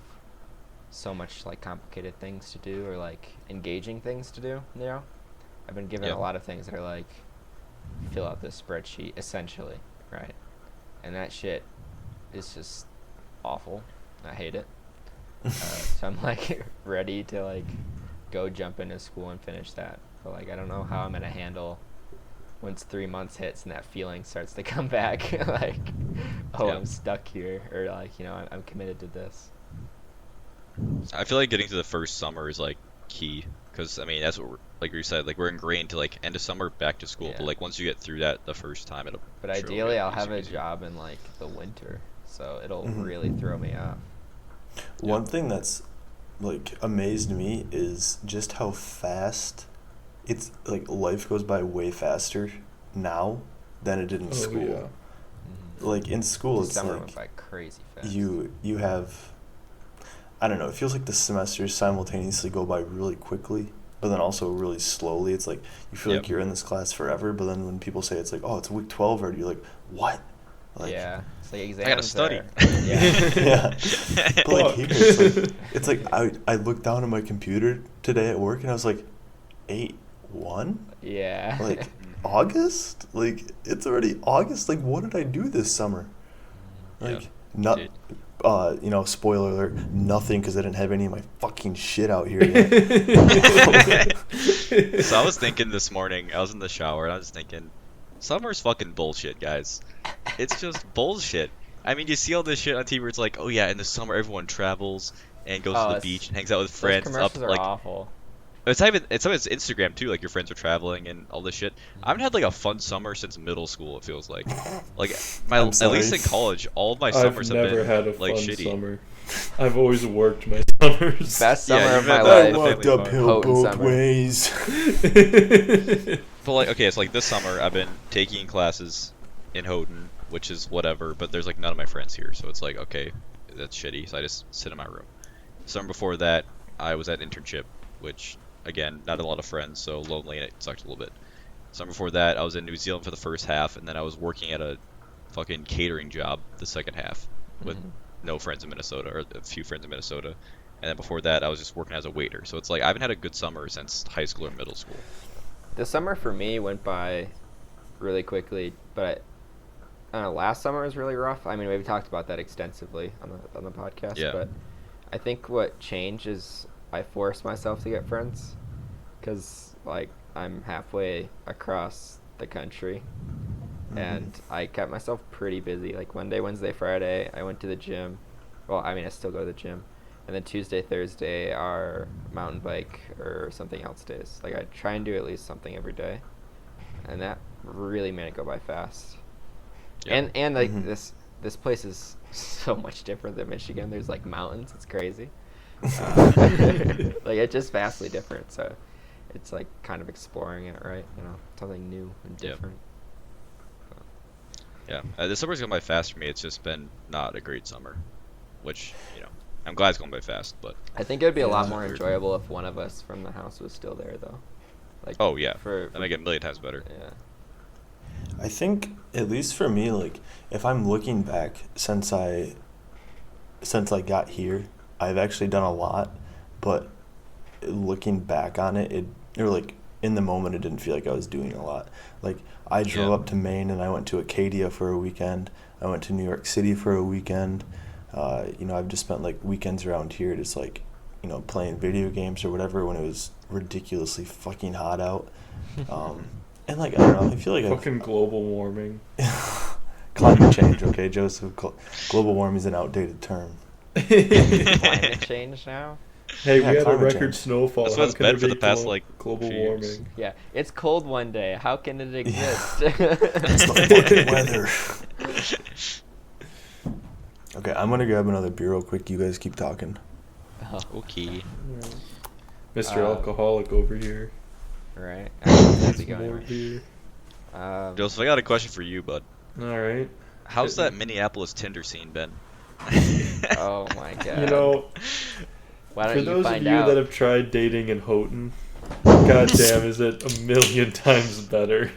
so much like complicated things to do or like engaging things to do. I've been given Yeah. a lot of things that are like, fill out this spreadsheet essentially, right? And that shit is just awful. I hate it. So I'm like ready to like go jump into school and finish that. But like I don't know how I'm gonna handle once 3 months hits and that feeling starts to come back. Like, oh, Yeah. I'm stuck here, or like, I'm committed to this. I feel like getting to the first summer is like key, because I mean that's what like you said, like we're ingrained to like end of summer back to school, Yeah. but like once you get through that the first time, it'll. But sure will ideally, get I'll have a easier. job in like the winter, so it'll Mhm. really throw me off. One thing that's like amazed me is just how fast it's like life goes by way faster now than it did in Oh, school. yeah. Mm-hmm. Like in school, The it's summer like went by crazy fast. you have, I don't know, it feels like the semesters simultaneously go by really quickly, but then also really slowly. It's like you feel Yep. like you're in this class forever, but then when people say it's like, oh, it's week 12 already, you're like, what? Like, yeah, it's like exams. I gotta study. Yeah. yeah. But like here, it's Fuck. like I looked down at my computer today at work and I was like, 8/1? Yeah. Like August? Like it's already August. Like what did I do this summer? Like Yeah, not dude. you know, spoiler alert, nothing because I didn't have any of my fucking shit out here yet. So I was thinking this morning, I was in the shower and I was thinking, summer's fucking bullshit, guys. It's just bullshit. I mean, you see all this shit on TV where it's like, oh yeah, in the summer everyone travels and goes to the beach and hangs out with Those friends. commercials are like awful. it's not even it's Instagram too. Like your friends are traveling and all this shit. I haven't had like a fun summer since middle school. It feels like my I'm at sorry. least in college, all of my I've summers have never been had a like fun shitty. summer. I've always worked my summers. Best Yeah, summer you've of my had I that. life. walked Family uphill Houghton both summer. ways. But like okay, it's like this summer I've been taking classes in Houghton, which is whatever. But there's like none of my friends here, so it's like okay, that's shitty. So I just sit in my room. Summer before that, I was at internship, which again, not a lot of friends, so lonely, and it sucked a little bit. Summer before that, I was in New Zealand for the first half, and then I was working at a fucking catering job the second half with Mhm. no friends in Minnesota, or a few friends in Minnesota. And then before that, I was just working as a waiter. So it's like I haven't had a good summer since high school or middle school. The summer for me went by really quickly, but I don't know, last summer was really rough. I mean, we've talked about that extensively on the podcast, Yeah. but I think what changed is I forced myself to get friends because like I'm halfway across the country and I kept myself pretty busy. Like Monday, Wednesday, Friday, I went to the gym. Well, I mean, I still go to the gym. And then Tuesday, Thursday are mountain bike or something else days. Like I try and do at least something every day. And that really made it go by fast. Yeah. And like Mhm. this place is so much different than Michigan. There's like mountains. It's crazy. Like it's just vastly different. So it's like kind of exploring it, right? You know, something new and Yep. different. Yeah, this summer's gone by fast for me. It's just been not a great summer, which I'm glad it's going by fast. But I think it would be a lot Yeah. more enjoyable if one of us from the house was still there, though. Like oh yeah, for that make it a million times better. yeah. I think at least for me, like if I'm looking back since I got here, I've actually done a lot, but looking back on it, or like in the moment, it didn't feel like I was doing a lot. Like I drove Yeah. up to Maine and I went to Acadia for a weekend. I went to New York City for a weekend. I've just spent like weekends around here, just like playing video games or whatever when it was ridiculously fucking hot out. And like I don't know, I feel like Fucking global warming. climate change, okay, Joseph. Global warming is an outdated term. Climate change now. Hey, Yeah, we had a climate record change. snowfall. That's How what it's can been there for the be past, like, global few years. warming? Yeah, it's cold one day. How can it exist? It's the fucking weather. Okay, I'm gonna grab another beer real quick. You guys keep talking. Oh, Okay. Mr. Uh, Alcoholic over here. right. I don't know if that'd be Some going more right. beer. Joseph, I got a question for you, bud. All right. How's that Minneapolis Tinder scene been? Oh my god. You know, Why for don't you those of find you out? that have tried dating in Houghton, goddamn, is it a million times better?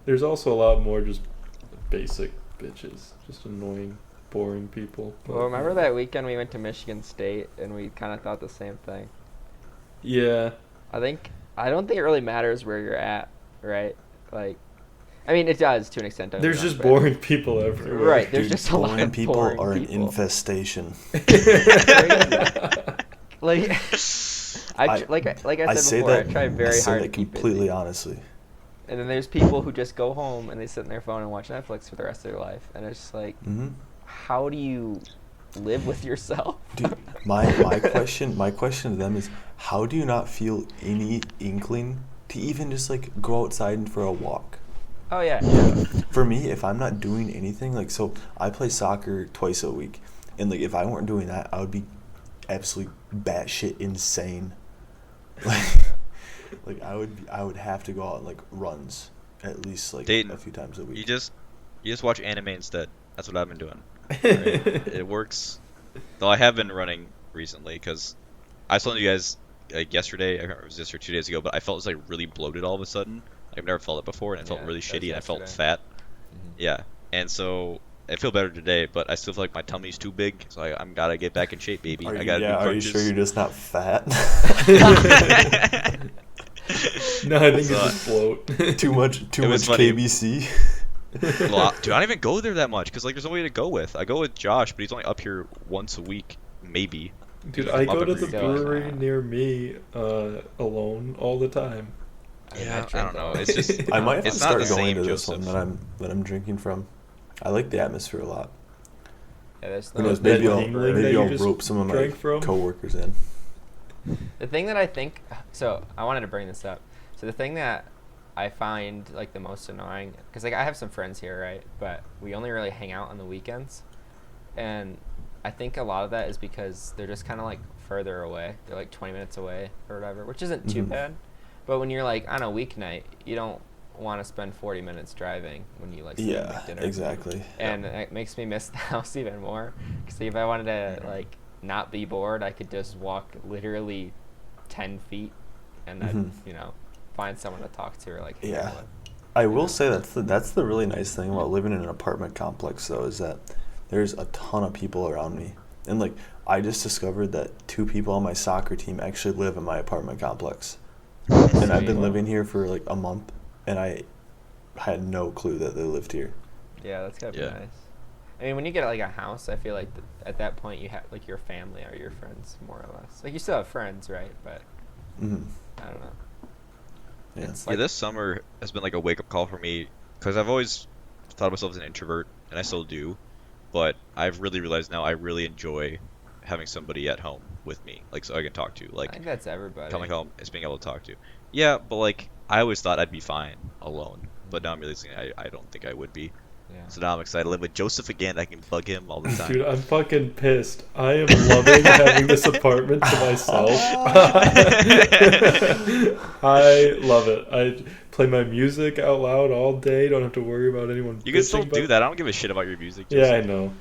There's also a lot more just basic bitches, just annoying, boring people. But, Well, remember that weekend we went to Michigan State and we kind of thought the same thing. Yeah. I don't think it really matters where you're at, right? Like, I mean, it does to an extent. don't get me There's wrong, just but- boring people everywhere. Right, there's Dude, just a lot boring of people boring are an people. infestation. Like, like I I said say before, that. I try I very say hard that to keep completely busy. honestly. And then there's people who just go home and they sit on their phone and watch Netflix for the rest of their life, and it's just like, Hmm. how do you live with yourself? Dude, My question to them is, how do you not feel any inkling to even just like go outside and for a walk? Oh yeah. For me, if I'm not doing anything, like, so I play soccer twice a week, and like if I weren't doing that, I would be absolutely batshit insane. Like I would have to go out on like runs at least like Dayton, a few times a week. You just watch anime instead. That's what I've been doing. Right? It works. Though I have been running recently because I was telling you guys like yesterday. I can't remember if it was this or 2 days ago, but I felt like really bloated all of a sudden. I've never felt it before, and it felt Yeah, really that was shitty, and I felt yesterday. fat. Yeah, and so I feel better today, but I still feel like my tummy's too big, so I'm gotta get back in shape, baby. Are I you, gotta do are you crunches. sure you're just not fat? No, I think So, it's just bloat. too much It was funny. KBC. Well, dude, I don't even go there that much because like there's nobody to go with. I go with Josh, but he's only up here once a week, maybe. Dude, He's I up go to every the week. brewery near me alone all the time. Yeah, I drink don't know. all- It's just I might have to it's not start the going same, to this Joseph. one that I'm drinking from. I like the atmosphere a lot. Yeah, there's Who no, knows? that Maybe I'll Yingling that maybe you I'll just rope some of my drank from? coworkers in. the thing that I think. So I wanted to bring this up. So the thing that I find like the most annoying, because like I have some friends here, right? But we only really hang out on the weekends, and I think a lot of that is because they're just kind of like further away. They're like 20 minutes away or whatever, which isn't too Mhm. bad. But when you're like on a weeknight, you don't want to spend 40 minutes driving when you like sit and Yeah, make dinner. exactly. And it makes me miss the house even more. Because if I wanted to like not be bored, I could just walk literally 10 feet, and I'd Mhm. find someone to talk to or like hang Yeah. out with. I will say that's the really nice thing about living in an apartment complex, though, is that there's a ton of people around me. And like I just discovered that 2 people on my soccer team actually live in my apartment complex. And I've been Sweet. living here for like a month, and I had no clue that they lived here. Yeah, that's gotta be Yeah. nice. I mean, when you get like a house, I feel like at that point you have like your family or your friends more or less. Like you still have friends, right? But Mhm. I don't know. Yeah. It's Yeah, like this summer has been like a wake up call for me because I've always thought of myself as an introvert, and I still do. But I've really realized now I really enjoy having somebody at home with me, like so I can talk to, I like think that's everybody. coming home is being able to talk to. Yeah, but like I always thought I'd be fine alone, but now I'm realizing I don't think I would be. Yeah. So now I'm excited to live with Joseph again. I can bug him all the time. Dude, I'm fucking pissed. I am loving having this apartment to myself. I love it. I play my music out loud all day. Don't have to worry about anyone. You can still bitching do about- that. I don't give a shit about your music. Yeah, I Joseph. know.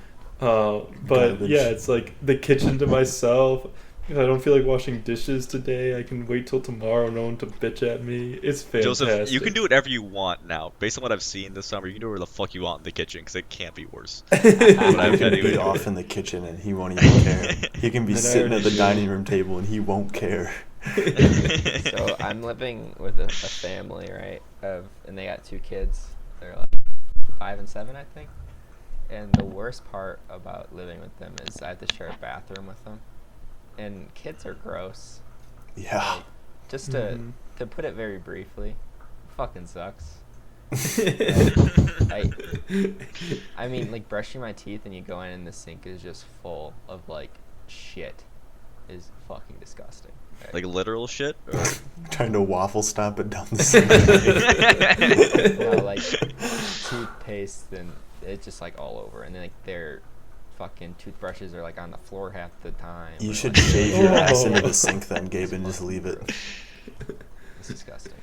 But Garbage. yeah, it's like the kitchen to myself. If I don't feel like washing dishes today, I can wait till tomorrow. No one to bitch at me. It's fantastic. Joseph, you can do whatever you want now. Based on what I've seen this summer, you can do whatever the fuck you want in the kitchen because it can't be worse. He I've can had be to- off in the kitchen and he won't even care. He can be And I sitting at already the do. dining room table and he won't care. So I'm living with a family, right? And they got 2 kids. They're like 5 and 7, I think. And the worst part about living with them is I have to share a bathroom with them. And kids are gross. Yeah. Like, just Mhm. to put it very briefly, fucking sucks. I mean, like brushing my teeth and you go in and the sink is just full of like shit is fucking disgusting. Right? Like literal shit? Or... Trying to waffle stomp it down the sink. No, like toothpaste and it's just like all over, and then like their fucking toothbrushes are like on the floor half the time. You or, should like, shave your ass into Oh. the sink then, Gabe, and just leave it. It's disgusting.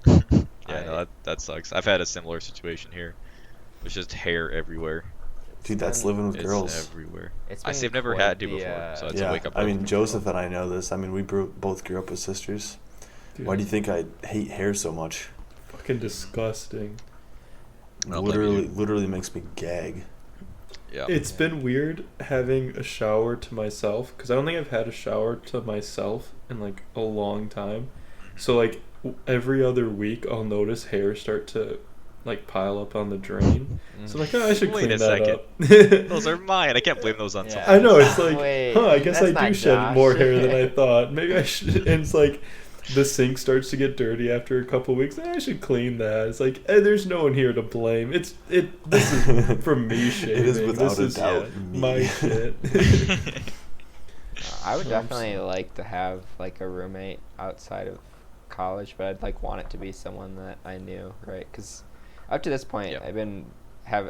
Yeah, no, that sucks. I've had a similar situation here. There's just hair everywhere. Dude, that's been- living with It's girls. everywhere. It's I been say I've never quite had to the, before, so it's a Yeah, wake up. I call. mean, Joseph and I know this. I mean, we both grew up with sisters. Dude, Why do you think I hate hair so much? fucking disgusting. I'll let you. Literally makes me gag. Yeah. It's been weird having a shower to myself because I don't think I've had a shower to myself in like a long time. So like every other week I'll notice hair start to like pile up on the drain. So I'm like, oh, I should Wait clean a that second. up. Those are mine. I can't blame those on Yeah. someone. I know, it's like, Wait, I guess I that's do not shed Josh. more hair than I thought. Maybe I should. And it's like, the sink starts to get dirty after a couple weeks. I should clean that. It's like, there's no one here to blame. This is from me shaving. It is without this a is doubt me. my shit. I would You know what I'm definitely saying? like to have like a roommate outside of college, but I'd like want it to be someone that I knew, right? Because up to this point, Yep.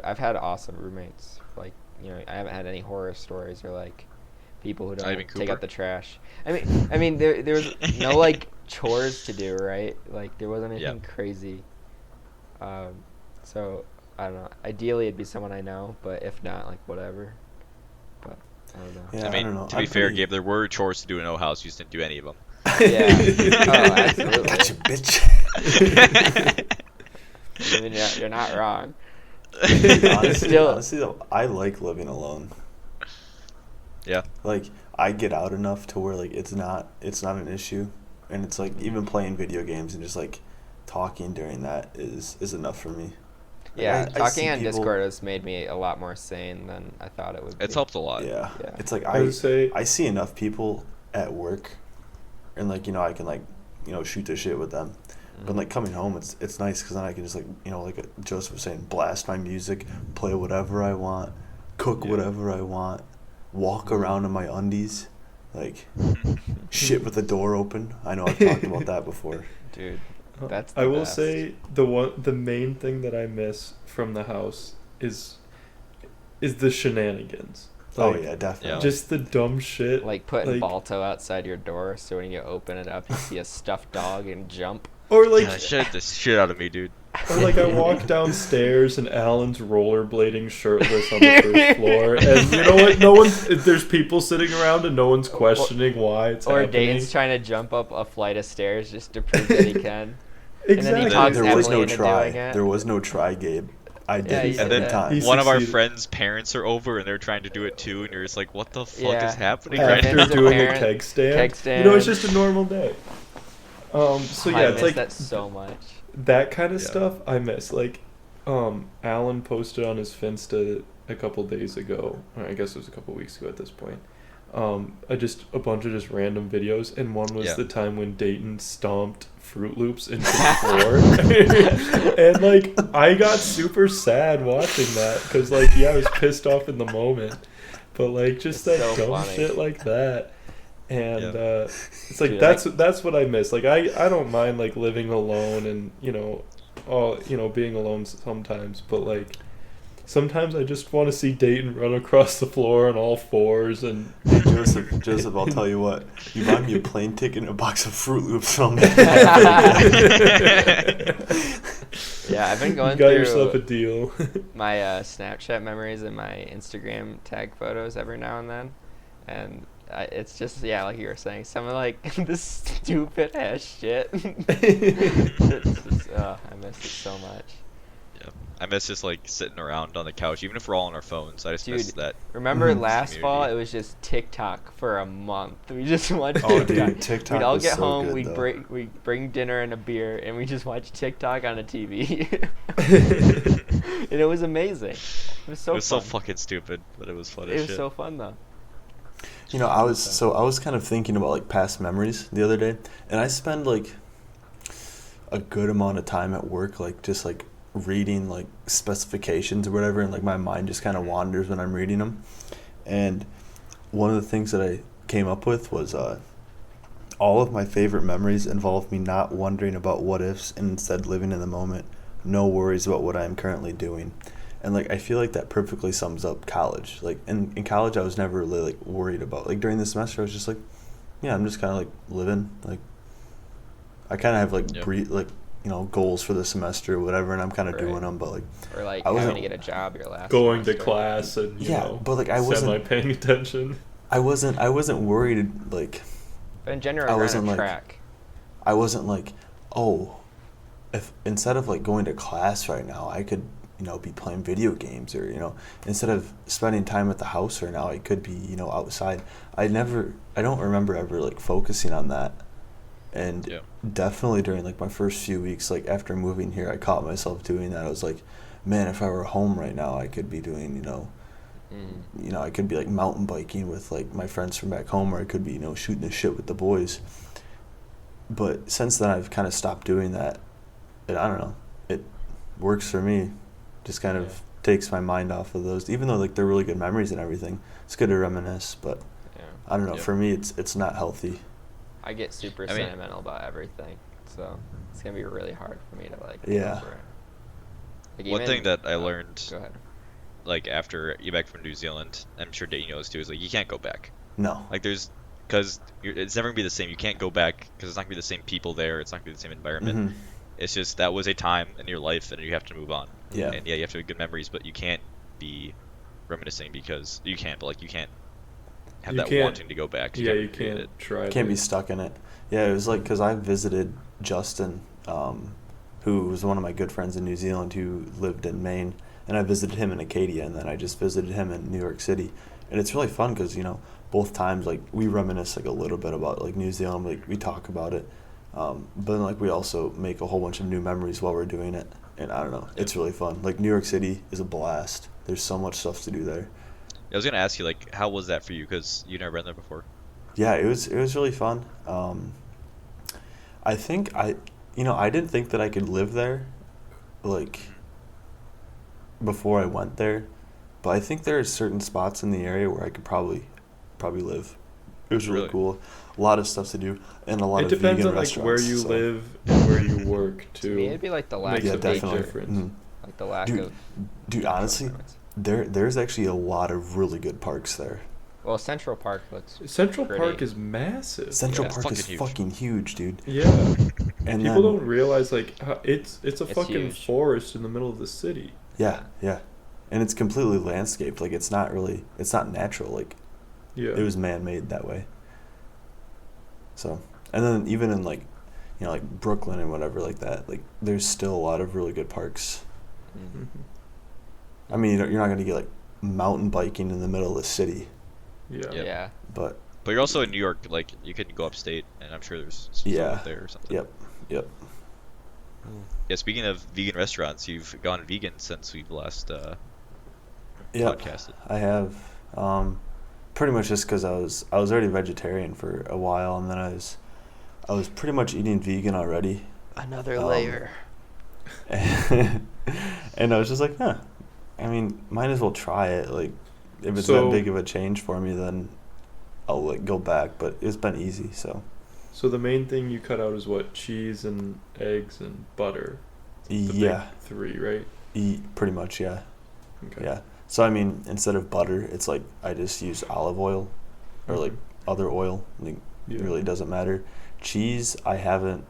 I've had awesome roommates. Like, I haven't had any horror stories or like people who don't Ivan take Cooper? out the trash. I mean, there was no like chores to do, right? Like there wasn't anything Yep. crazy. So I don't know. Ideally, it'd be someone I know, but if not, like whatever. But I don't know. Yeah, I I mean, don't know. to be I'm fair, pretty- Gabe, there were chores to do in Uhaul, you just didn't do any of them. Yeah. Oh, absolutely. Gotcha, bitch. I mean, you're not wrong. honestly, Still- honestly, though, I like living alone. Yeah. Like, I get out enough to where like it's not an issue, and it's like even playing video games and just like talking during that is enough for me. Like, Yeah, I talking see on people- Discord has made me a lot more sane than I thought it would be. It's helped a lot. Yeah. Yeah. It's like I would say I see enough people at work, and like I can like shoot the shit with them. But like coming home, it's nice because then I can just like like Joseph was saying, blast my music, play whatever I want, cook Yeah. whatever I want, walk around in my undies, like shit with the door open. I know I've talked about that before. Dude, that's the I will best. say the main thing that I miss from the house is the shenanigans. Oh Like, yeah, definitely. Yeah. just the dumb shit. Like putting like- Balto outside your door so when you open it up, you see a stuffed dog and jump. Or like Yeah, shit the shit out of me, dude. Or like I walk downstairs and Alan's rollerblading shirtless on the first floor, and you know what? No one. There's people sitting around and no one's questioning why it's Or happening. Dane's trying to jump up a flight of stairs just to prove that he can. Exactly. he talks there was Emily no into try. doing it. There was no try, Gabe. I did Yeah, he it said every that. time. He One of our succeeded. friends' parents are over and they're trying to do it too, and you're just like, what the fuck Yeah. is happening right After now? After doing parent- a keg stand. keg stand. You know, it's just a normal day. So I yeah, miss it's like that so much. that kind of Yeah. stuff I miss. Like, Alan posted on his Finsta a couple days ago, or I guess it was a couple weeks ago at this point. A bunch of just random videos, and one was Yeah. the time when Dayton stomped Fruit Loops into the floor, and like I got super sad watching that because like I was pissed off in the moment, but like just It's that so dumb funny. shit like that. And Yeah. it's like Dude, that's what I miss. Like I don't mind like living alone and being alone sometimes, but like sometimes I just want to see Dayton run across the floor on all fours and Hey, Joseph, I'll tell you what. You buy me a plane ticket and a box of Fruit Loops, and I'll make Yeah, I've been you going got through yourself a deal. my Snapchat memories and my Instagram tag photos every now and then, and it's just like you were saying, some of like this stupid ass shit. It's just, I miss it so much. Yeah. I miss just like sitting around on the couch, even if we're all on our phones. I just miss Dude, that. Remember Mhm. last fall? Community. It was just TikTok for a month. We just watched Oh, TikTok. dude, TikTok We'd all was get so home. good, We'd though. bring dinner and a beer, and we just watch TikTok on a TV. And it was amazing. It was so it was fun. so fucking stupid, but it was fun It as was shit. so fun though. I was kind of thinking about like past memories the other day, and I spend like a good amount of time at work, like just like reading like specifications or whatever, and like my mind just kind of wanders when I'm reading them. And one of the things that I came up with was all of my favorite memories involve me not wondering about what ifs and instead living in the moment, no worries about what I am currently doing. And like I feel like that perfectly sums up college. Like in college I was never really like worried about, like during the semester I was just like, yeah, I'm just kind of like living, like I kind of have like Yep. goals for the semester or whatever, and I'm kind of Right. doing them, but like Or like I having wasn't- to get a job your last Going to semester. class and Yeah, but, like, I wasn't- semi paying attention. I wasn't worried, like But in general, I we're wasn't, on a like- track. I wasn't like, oh, if instead of like going to class right now, I could, be playing video games, or, instead of spending time at the house right now, I could be, outside. I don't remember ever like focusing on that. And Yeah. definitely during like my first few weeks, like after moving here, I caught myself doing that. I was like, man, if I were home right now, I could be doing, I could be like mountain biking with like my friends from back home, or I could be, shooting the shit with the boys. But since then, I've kind of stopped doing that. And I don't know, it works for me. Just kind of takes my mind off of those, even though like they're really good memories and everything. It's good to reminisce, but Yeah. I don't know. Yep. For me, it's not healthy. I get super I mean- sentimental about everything, so it's gonna be really hard for me to like. Yeah. Go for it. Like, One even- thing that I oh, learned, Go ahead. like after you back from New Zealand, I'm sure Dayton knows too, is like you can't go back. No. Like because it's never gonna be the same. You can't go back because it's not gonna be the same people there. It's not gonna be the same environment. Mhm. It's just that was a time in your life, and you have to move on. Yeah. And yeah, you have to have good memories, but you can't be reminiscing because you can't. But like you can't have You that can't- wanting to go back. Yeah, you recreate can't it. try. Can't be to- stuck in it. Yeah, it was like because I visited Justin, who was one of my good friends in New Zealand who lived in Maine, and I visited him in Acadia, and then I just visited him in New York City, and it's really fun because both times like we reminisce like a little bit about like New Zealand, like we talk about it, but then like we also make a whole bunch of new memories while we're doing it, and I don't know, it's really fun. Like New York City is a blast. There's so much stuff to do there. I was gonna ask you like, how was that for you? Because you've never been there before. Yeah, it was really fun. I think I didn't think that I could live there, like, before I went there, but I think there are certain spots in the area where I could probably live. It was really Really? cool. A lot of stuff to do and a lot It of depends vegan on like where restaurants, you so- live and where you work To me, it'd too. be like the lack Makes Yeah, a of big nature, definitely. difference. Mhm. like the lack Dude, of. Dude, honestly, there's actually a lot of really good parks there. Well, Central Park looks. Central Pretty. Park is massive. Central it's Park is fucking huge. fucking huge, dude. Yeah. And People then, don't realize like how it's a It's fucking huge. forest in the middle of the city. Yeah, and it's completely landscaped. Like it's not natural. Like Yeah. it was man-made that way. So, and then even in like Brooklyn and whatever like that, like there's still a lot of really good parks. Mm. Mhm. I mean, you're not gonna get like mountain biking in the middle of the city, Yeah. Yep. Yeah. but But you're also in New York. Like you could go upstate, and I'm sure there's some Yeah. stuff there or something. yep. Yeah. Speaking of vegan restaurants, you've gone vegan since we've last Yep. podcasted. I have, pretty much just because I was already vegetarian for a while, and then I was pretty much eating vegan already, Another layer. and I was just like, I mean, might as well try it. Like, if it's So- that big of a change for me, then I'll like go back. But it's been easy, so So the main thing you cut out is what? Cheese and eggs and butter. The yeah, big three, right? pretty much, yeah. Okay. Yeah. So I mean, instead of butter, it's like I just use olive oil or like other oil. Like, Yeah. it really doesn't matter. Cheese, I haven't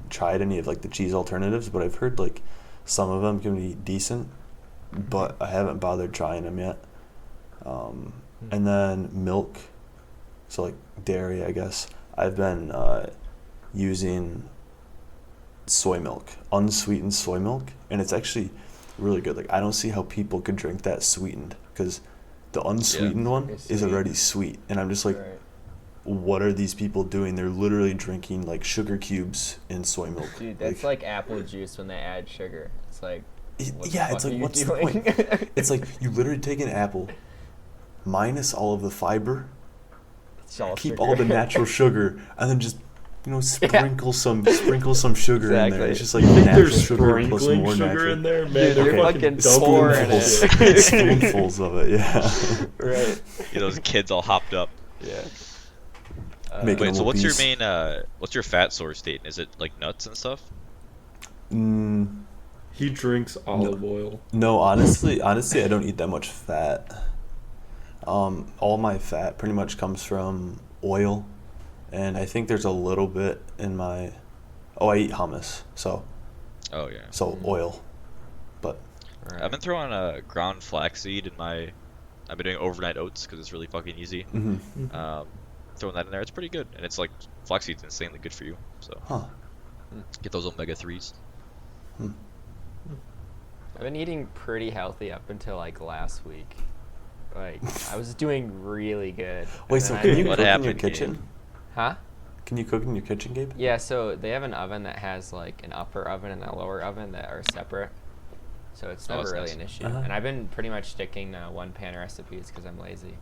tried any of like the cheese alternatives, but I've heard like some of them can be decent, but I haven't bothered trying them yet. And then milk, so like dairy, I guess. I've been using soy milk, unsweetened soy milk, and it's actually really good. Like I don't see how people could drink that sweetened, because the unsweetened one It's is sweet. already sweet, and I'm just like, Right. what are these people doing? They're literally drinking like sugar cubes in soy milk. Dude, that's like apple juice when they add sugar. It's like. What yeah, the it's fuck like, are you what's the doing? point? It's like you literally take an apple, minus all of the fiber, It's all keep sugar. all the natural sugar, and then just sprinkle some sugar in there. Exactly. It's just like You think they're natural sugar plus sprinkling more sugar natural. in there? Man, Dude, they're they're fucking fucking pouring it. spoonfuls. Spoonfuls of it, yeah. Right. Yeah, those kids all hopped up. Yeah. Making Wait, them so what's your obese. main what's your fat source, Dayton? Is it like nuts and stuff? Mm, He drinks olive oil. no, honestly, I don't eat that much fat. All my fat pretty much comes from oil, and I think there's a little bit in my. Oh, I eat hummus, so Oh yeah. oil, but Right. I've been throwing ground flaxseed in my. I've been doing overnight oats because it's really fucking easy. mhm. Throwing that in there, it's pretty good, and it's like flaxseed's insanely good for you. So Huh. get those omega-3s. I've been eating pretty healthy up until like last week. Like I was doing really good. Wait, And so then can I- you What cook in your happened, Gabe? kitchen? Huh? Can you cook in your kitchen, Gabe? Yeah, so they have an oven that has like an upper oven and a lower oven that are separate. So it's Oh, never that's really nice. an issue. Uh-huh. And I've been pretty much sticking to one pan recipes because I'm lazy.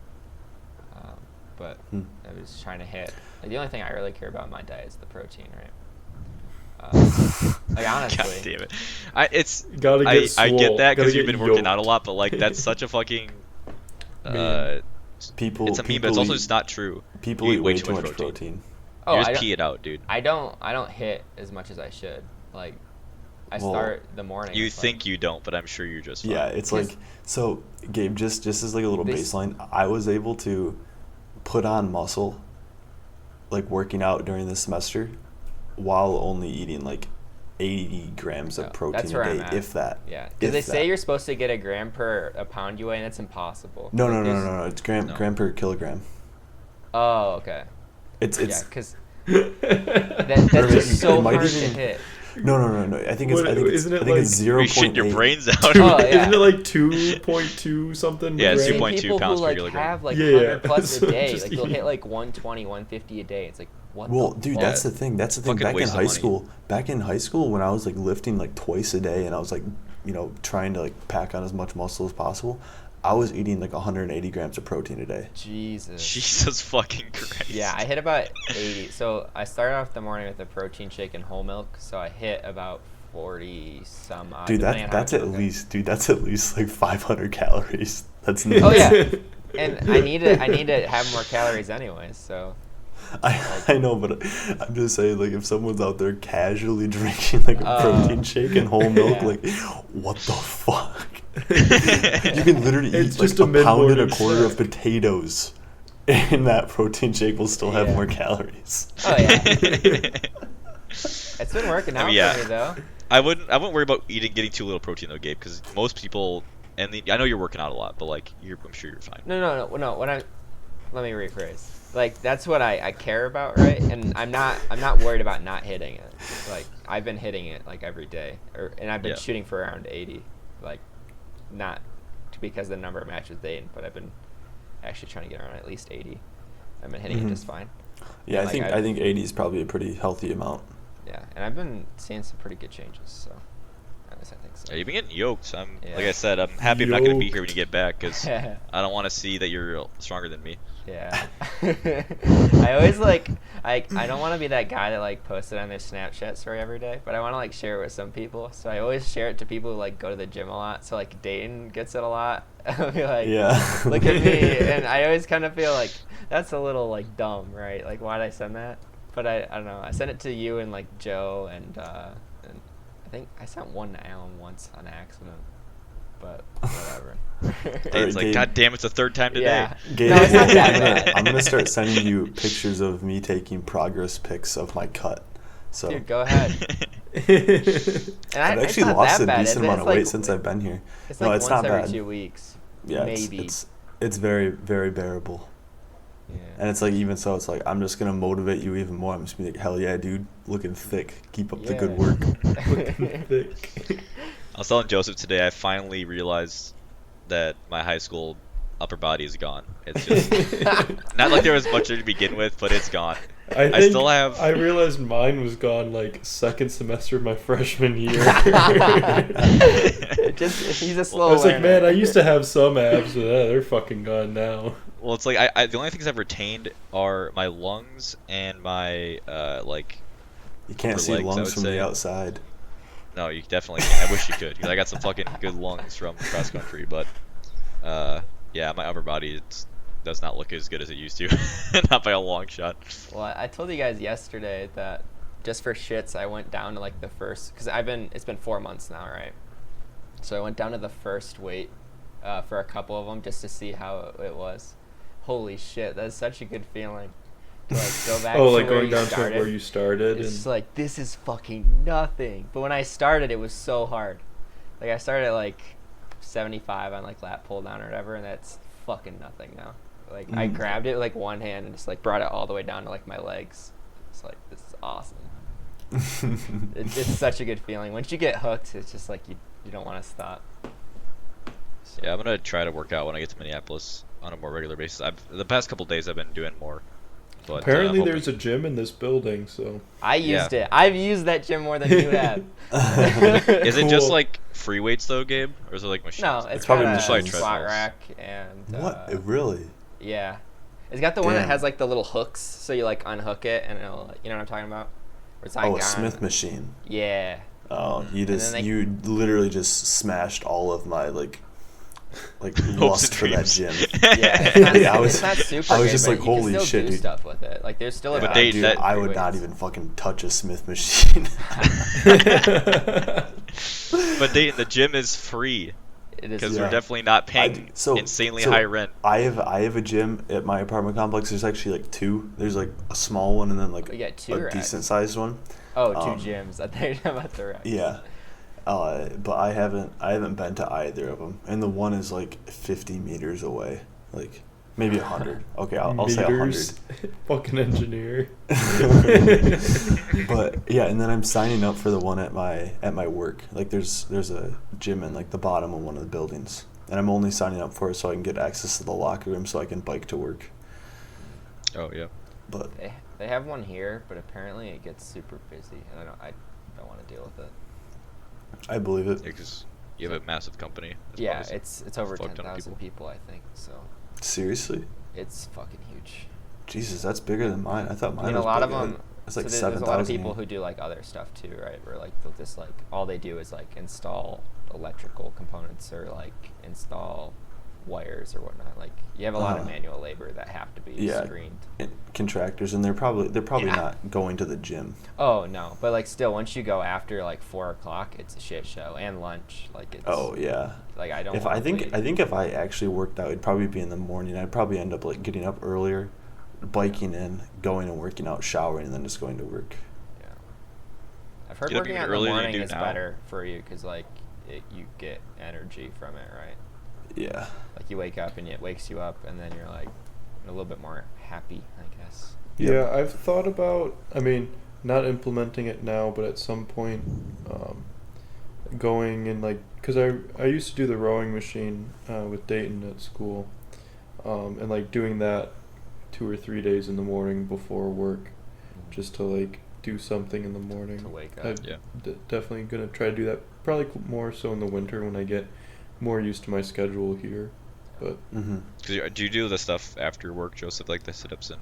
But Hmm. I was trying to hit. Like, the only thing I really care about in my diet is the protein, right? Like God honestly. damn it! Gotta get I get swole. that Gotta because you've get been working yoked. out a lot, but like that's such a fucking Man. People. It's a meme, people but it's also eat, just not true. People You eat way too much protein. Oh, You I just don't, pee it out, dude. I don't hit as much as I should. Like, I Well, start the morning. You with, think you don't, but I'm sure you're just fine. Yeah, it's Yes. like so. Gabe, just as like a little This- baseline, I was able to put on muscle, like working out during the semester, while only eating like 80 grams Oh, of protein that's a where day, I'm at. if that. Yeah, If because they say that. you're supposed to get a gram per a pound you weigh, and it's impossible. No, Like, no, no, there's- no, no. It's gram No. gram per kilogram. Oh, okay. It's Yeah, because that, that's Or just it so might hard to even- hit. no. I think it's What- I think it's isn't it I think it's like- You're shitting your 0.8. brains out. Oh, yeah. Isn't it like 2.2 something? Yeah, it's I've seen 2.2 people pounds who per like kilogram. have like Yeah, 100 plus so a day. just Like they'll eat. hit like 120, 150 a day. It's like what? Well, the dude, fuck? that's the thing. That's the thing. Fucking Back in waste of high money. school, when I was like lifting like twice a day, and I was like, trying to like pack on as much muscle as possible, I was eating like 180 grams of protein a day. Jesus. Jesus fucking Christ. Yeah, I hit about 80. So I started off the morning with a protein shake and whole milk. So I hit about 40 some odd. Dude, depending on how that's much at milk I- least that's at least like 500 calories. That's Oh nuts. yeah, and I need to have more calories anyways. So I know, but I'm just saying, like, if someone's out there casually drinking like a protein shake and whole milk, Yeah. like, what the fuck? You can literally It's eat like just a a pound and a mid-morning quarter of snack. potatoes, and that protein shake will still have Yeah. more calories. oh yeah, it's been working I out mean, yeah. for me though. I wouldn't worry about getting too little protein though, Gabe, because most people, I know you're working out a lot, but like I'm sure you're fine. No. Let me rephrase. Like that's what I care about, right? And I'm not worried about not hitting it. Like I've been hitting it like every day, and I've been Yeah. shooting for around 80. Like not because the number matches Dayton, but I've been actually trying to get around at least 80. I've been hitting Mhm. it just fine. Yeah, Like, I think 80 is probably a pretty healthy amount. Yeah, and I've been seeing some pretty good changes. So at least I think so. Yeah, you've been getting yoked. Like Yeah. I said, I'm happy I'm not going to be Yoked. here when you get back, because I don't want to see that you're stronger than me. Yeah. I always I don't want to be that guy that like posts it on their Snapchat story every day, but I want to like share it with some people. So I always share it to people who like go to the gym a lot. So like Dayton gets it a lot. I'll be like, Yeah. look at me, and I always kind of feel like that's a little like dumb, right? Like why'd I send that? But I don't know. I sent it to you and like Joe and I think I sent one to Alan once on accident. But whatever. It's like, Gabe. God damn, it's the third time today. Yeah. Gabe, No, it's not that bad. I'm gonna start sending you pictures of me taking progress pics of my cut. So Dude, go ahead. And I've it's actually not lost that a bad, is decent it? amount It's of like- weight since I've been here. It's No, like it's once not every bad. 2 weeks. Yeah, Maybe. it's very, very bearable. Yeah. And it's like, even so, it's like, I'm just gonna motivate you even more. I'm just gonna be like, hell yeah, dude, looking thick. Keep up the good Yeah. work. Thick. I was telling Joseph today, I finally realized that my high school upper body is gone. It's just not like there was much there to begin with, but it's gone. I I still have- I realized mine was gone like second semester of my freshman year. He's a slow I was like, learner. man, I used to have some abs, but they're fucking gone now. Well, it's like the only things I've retained are my lungs and my like. You can't Upper see legs, I lungs would from say. the outside. No, you definitely can't. I wish you could, because I got some fucking good lungs from cross country, but yeah, my upper body does not look as good as it used to, not by a long shot. Well, I told you guys yesterday that just for shits, I went down to like the first, because it's been 4 months now, right? So I went down to the first weight for a couple of them just to see how it was. Holy shit, that's such a good feeling. To like go back Oh, to like where going you down started. to where you started. It's And just like, this is fucking nothing. But when I started, it was so hard. Like, I started at like 75 on like lat pull down or whatever, and that's fucking nothing now. Like, I grabbed it with like one hand and just like brought it all the way down to like my legs. It's like, this is awesome. It's such a good feeling. Once you get hooked, it's just like you don't want to stop. So, Yeah, I'm gonna try to work out when I get to Minneapolis on a more regular basis. The past couple days I've been doing more. But, apparently, hoping- there's a gym in this building, so I used Yeah. it. I've used that gym more than you have. Is it just Cool. like free weights though, Gabe, or is it like machines? No, it's probably got a machines. squat Treadmills. rack and What? Really? yeah, it's got the one that Damn. has like the little hooks, so you like unhook it and it'll, you know what I'm talking about? Where it's like Oh, a on- Smith machine. Yeah. Oh, And then they- you literally just smashed all of my like like and lust for that dreams. gym. Yeah, it's not, Yeah, it's not super. I was good, just but like, you can holy still shit, do dude. stuff with it. Like there's still a But bunch they- of I free would not weights. even fucking touch a Smith machine. But Dayton, the gym is free It is because Yeah. we're definitely not paying so insanely high rent. I have a gym at my apartment complex. There's actually like two. There's like a small one and then like Oh, you got two a racks. decent sized one. Oh, two Um, gyms. I thought you were talking about the racks. Yeah. But I haven't been to either of them, and the one is like 50 meters away, like maybe 100. Okay, I'll say 100. Meters. Fucking engineer. But yeah, and then I'm signing up for the one at my work. Like there's a gym in like the bottom of one of the buildings, and I'm only signing up for it so I can get access to the locker room so I can bike to work. Oh yeah. But They have one here, but apparently it gets super busy, and I don't want to deal with it. I believe it. Because you have a massive company. That's Yeah, probably it's over fuck ton of 10,000 people, I think. So Seriously, it's fucking huge. Jesus, that's bigger than mine. I thought mine I mean, was a lot of bigger. them. It's like there's 7,000. a lot of people who do like other stuff too, right? Where like they'll just like all they do is like install electrical components or like install wires or whatnot. Like you have a lot of manual labor that have to be Yeah. screened. contractors, and they're probably Yeah. not going to the gym. Oh no, but like still, once you go after like 4 o'clock, it's a shit show, and lunch. Like it's. Oh yeah. Like I don't. If wanna I think bleed. if I actually worked out, it'd probably be in the morning. I'd probably end up like getting up earlier, biking in, going and working out, showering, and then just going to work. Yeah. I've heard Get up working even out in the earlier than you morning do is now. better for you because like you get energy from it, right? Yeah. Like you wake up and it wakes you up, and then you're like a little bit more happy, I guess. Yep. Yeah, I've thought about, I mean, not implementing it now, but at some point going and like, because I used to do the rowing machine with Dayton at school, and like doing that 2 or 3 days in the morning before work, just to like do something in the morning. To wake up. I'm Yeah. definitely going to try to do that, probably more so in the winter when I get more used to my schedule here. But Mm-hmm. Do you do the stuff after work, Joseph, like the sit-ups and?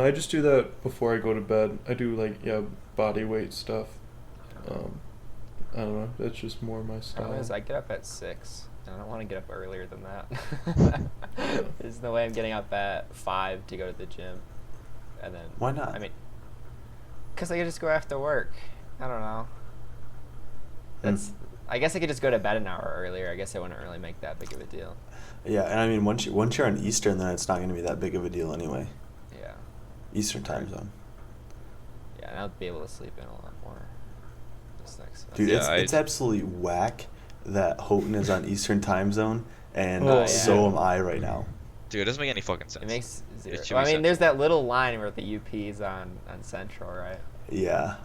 I just do that before I go to bed. I do like body weight stuff. I don't know. That's just more my style. Problem is, I get up at 6, and I don't want to get up earlier than that. There's no way I'm getting up at 5 to go to the gym, and then. Why not? I mean, because I could just go after work. I don't know. That's. I guess I could just go to bed an hour earlier. I guess I wouldn't really make that big of a deal. Yeah, and I mean once you're on Eastern, then it's not going to be that big of a deal anyway. Yeah. Eastern time zone. Yeah, and I'll be able to sleep in a lot more. This next Dude, Yeah, it's absolutely whack that Houghton is on Eastern time zone, and Oh, so yeah. am I right now. Dude, it doesn't make any fucking sense. It makes zero. It should Well, be I mean, there's central. that little line where the UP is on Central, right? Yeah.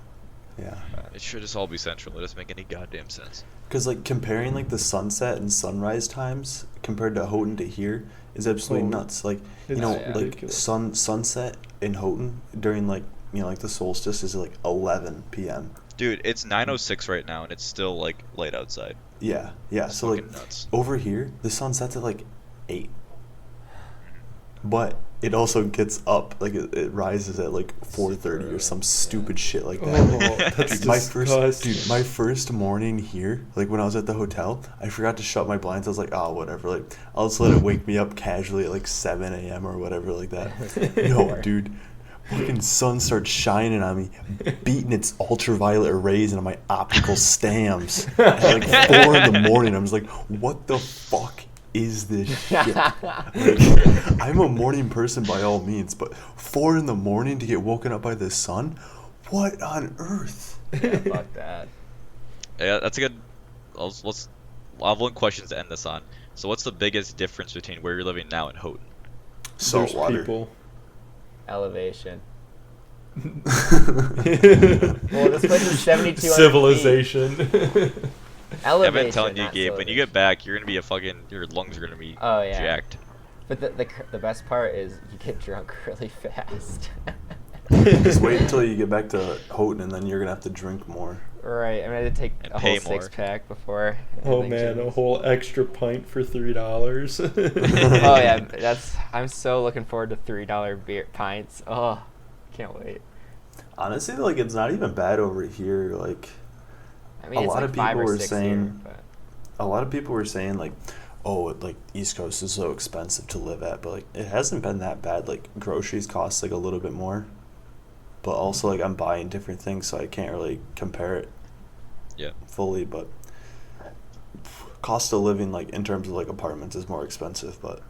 Yeah. It should just all be central. It doesn't make any goddamn sense. Because like comparing like the sunset and sunrise times compared to Houghton to here is absolutely Oh, nuts. Like you it's know, yeah. like ridiculous. sunset in Houghton during like like the solstice is like 11 p.m. Dude, it's 9:06 right now, and it's still like light outside. Yeah, yeah. It's So like fucking nuts. over here, the sun sets at like 8, but it also gets up like it rises at like 4:30 or some stupid shit like that. Oh, that's Dude, my disgusting. my first morning here, like when I was at the hotel, I forgot to shut my blinds. I was like, oh, whatever. Like, I'll just let it wake me up casually at like 7 a.m. or whatever like that. No, dude. Fucking sun starts shining on me, beating its ultraviolet rays into my optical stams at like 4 in the morning. I'm just like, what the fuck is this shit? Like, I'm a morning person by all means, but 4 in the morning to get woken up by the sun? What on earth? Yeah, fuck that. Yeah, that's a good. I'll have one question to end this on. So, what's the biggest difference between where you're living now and Houghton? Salt There's water. people. Elevation. Well, this place is 7,200 feet. Civilization. Elevation. I've been telling you, not Gabe, when you civilization. get back, you're gonna be your lungs are gonna be Oh, yeah. jacked. But the best part is you get drunk really fast. Just wait until you get back to Houghton, and then you're gonna have to drink more. Right. I mean, I had to take And a pay whole more. 6-pack before. Oh anything man, a changes. whole extra pint for $3. Oh yeah, I'm so looking forward to $3 beer pints. Oh, can't wait. Honestly, like it's not even bad over here. Like I mean, A it's lot like of 5 people or were 6 saying- here, but a lot of people were saying, like, oh, like East Coast is so expensive to live at, but like it hasn't been that bad. Like groceries cost like a little bit more, but also like I'm buying different things, so I can't really compare it fully. But cost of living, like in terms of like apartments, is more expensive. But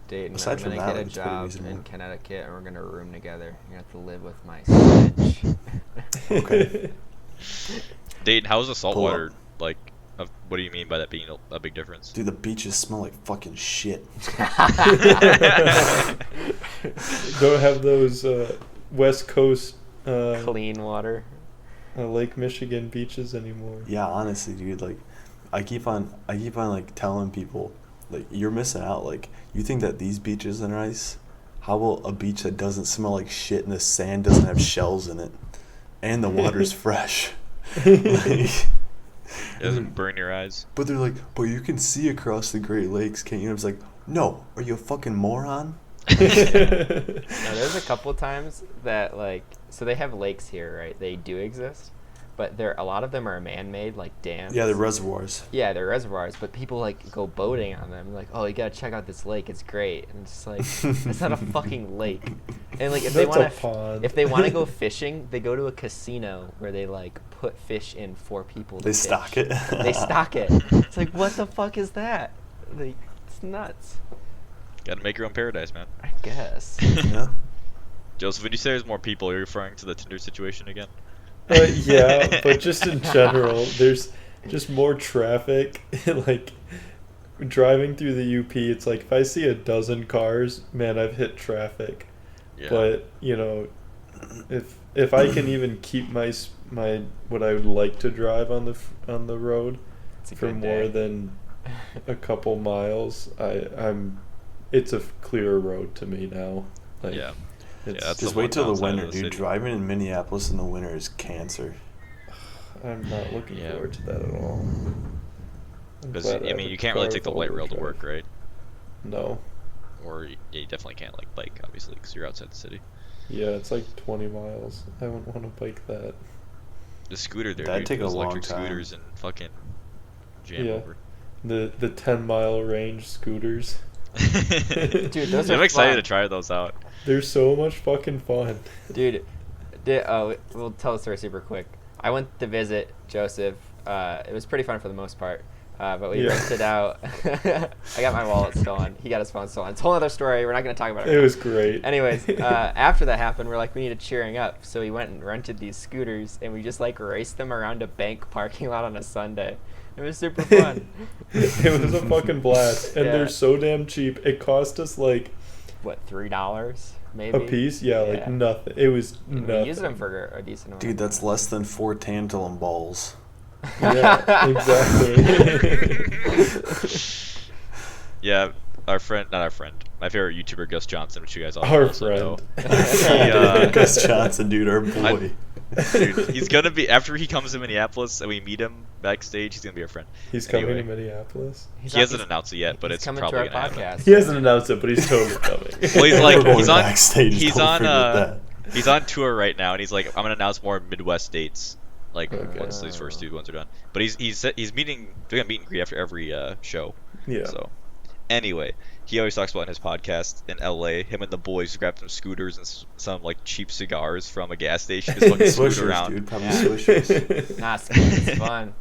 Dayton, aside I'm from gonna that, get a like, it's pretty job reasonable. in Connecticut, and we're gonna room together. You're gonna have to live with my stench. Okay. Dayton, how's the Pull saltwater? up. What do you mean by that being a big difference? Dude, the beaches smell like fucking shit. Don't have those West Coast Clean water. Lake Michigan beaches anymore. Yeah, honestly, dude, like I keep on like telling people, like, you're missing out. Like, you think that these beaches are nice? How about a beach that doesn't smell like shit and the sand doesn't have shells in it and the water's fresh? Like, It doesn't burn your eyes. but they're like, but you can see across the Great Lakes, can't you? I was like, no, are you a fucking moron? No, there's a couple times that, like, so they have lakes here, right? They do exist, but a lot of them are man-made, like dams. Yeah, they're reservoirs. Yeah, they're reservoirs, but people like go boating on them. Like, oh, you gotta check out this lake; it's great. And it's just like, it's not a fucking lake. And like, if That's a pond. they want to go fishing, they go to a casino where they like put fish in for people. To They fish. stock it. They stock it. It's like, what the fuck is that? Like, it's nuts. Gotta make your own paradise, man. I guess. Yeah. Joseph, when you say there's more people, are you referring to the Tinder situation again? Yeah, but just in general, there's just more traffic. Like, driving through the UP, it's like if I see a dozen cars, man, I've hit traffic. Yeah. But, you know, if I can even keep my what I would like to drive on the road It's a for good more day. than a couple miles, it's a clearer road to me now. Like, Yeah. it's, Yeah, that's Just the one wait till the downside of winter, the dude. city. Driving in Minneapolis in the winter is cancer. I'm not looking Yeah. forward to that at all. I'm Because, glad I have mean, a you can't really car take the with light all-wheel rail to drive. work, right? No. Or you definitely can't, like, bike, obviously, because you're outside the city. Yeah, it's like 20 miles. I wouldn't want to bike that. The scooter there, That'd dude, take a those long electric time. scooters and fucking jam Yeah. over. The 10-mile range scooters. Dude, those I'm are excited fun. to try those out. They're so much fucking fun. Dude, we'll tell the story super quick. I went to visit Joseph. It was pretty fun for the most part. But we Yeah. rented out. I got my wallet stolen. He got his phone stolen. It's a whole other story. We're not going to talk about it. It right was now. great. Anyways, after that happened, we're like, we need a cheering up. So we went and rented these scooters, and we just like raced them around a bank parking lot on a Sunday. It was super fun. It was a fucking blast. And Yeah. they're so damn cheap. It cost us like What, $3 maybe? a piece? Yeah, like Yeah. nothing. It was And nothing. we used them for a decent amount. Dude, that's less than 4 tantalum balls. Yeah, exactly. Yeah, not our friend, my favorite YouTuber, Gus Johnson, which you guys all Our also know. friend. Gus Johnson, dude, our boy. Dude, he's gonna be, after he comes to Minneapolis and we meet him backstage, he's gonna be our friend. He's coming Anyway. to Minneapolis. He hasn't announced it yet, but he's it's coming probably to our gonna happen. podcast. He hasn't announced it, but he's totally coming. Well, he's like, We're going he's on, backstage. he's Don't on, forget that. he's on tour right now, and he's like, I'm gonna announce more Midwest dates, like Okay. once these first 2 ones are done. But he's doing a meet and greet after every show. Yeah. So, anyway, he always talks about in his podcast in LA, him and the boys grabbed some scooters and some like cheap cigars from a gas station, just fucking scoot Swishers, around. dude. Probably Yeah. swishers. Nah, it's fun.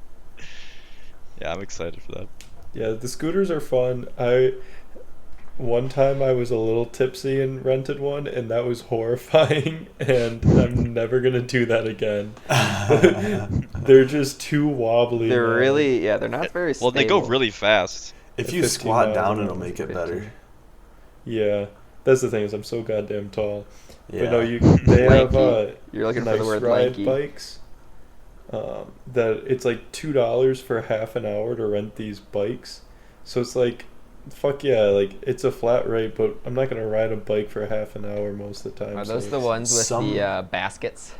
Yeah, I'm excited for that. Yeah, the scooters are fun. One time I was a little tipsy and rented one, and that was horrifying, and I'm never gonna do that again. They're just too wobbly. They're man. really, they're not very Well, stable. they go really fast. If At you 15 squat miles down, an it'll hour. make it 15. better. Yeah, that's the thing is I'm so goddamn tall. Yeah. But no, they have Lanky. You're looking for nice the word ride lanky. bikes. That it's like $2 for half an hour to rent these bikes. So it's like, fuck yeah, like it's a flat rate, but I'm not gonna ride a bike for half an hour most of the time. Are so those the it's- ones with some- the baskets?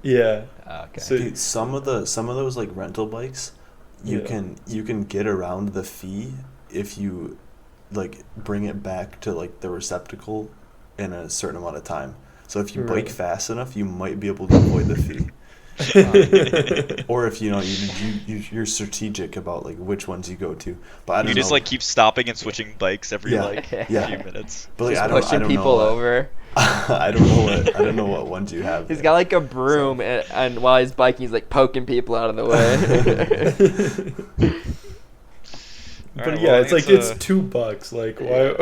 Yeah. Okay. So- Dude, some of those like rental bikes, you Yeah. can get around the fee if you like bring it back to like the receptacle in a certain amount of time. So if you Right. bike fast enough, you might be able to avoid the fee. Or if you're strategic about like which ones you go to. But I don't You know. just like keep stopping and switching bikes every Yeah, like yeah. few minutes. But like, Just I don't pushing know people what- over. I don't know what ones you have. He's there. got like a broom, and while he's biking, he's like poking people out of the way. But Alright, yeah, well, I it's think like it's $2. Like why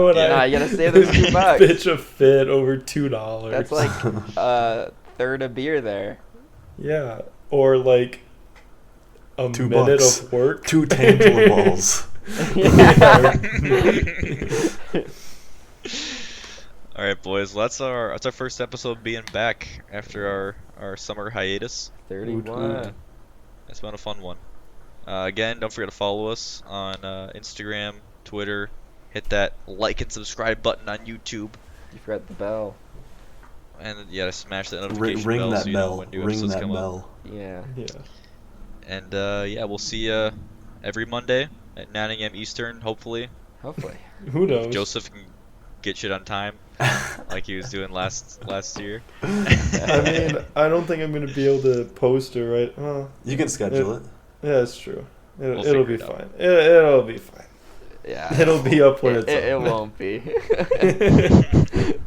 would Yeah. Nah, I you gotta save those $2. bitch a fit over $2? That's like a third of beer there. yeah, or like a $2. minute of work. 2 tangible balls. All right, boys. Well, that's our first episode being back after our summer hiatus. 31. It's been a fun one. Again, don't forget to follow us on Instagram, Twitter. Hit that like and subscribe button on YouTube, You forgot the bell. and yeah, smash that notification Ring bell that so you know bell. when new Ring episodes that come up. bell. Yeah. Yeah. And yeah, we'll see you every Monday at 9 a.m. Eastern, hopefully. Hopefully. Who knows? Joseph can get shit on time, like he was doing last year. I mean, I don't think I'm gonna be able to post it right. Well, You can schedule it. yeah, it's true. We'll It'll figure be it out. fine. It'll be fine. Yeah. It'll be up when it's It up. won't be.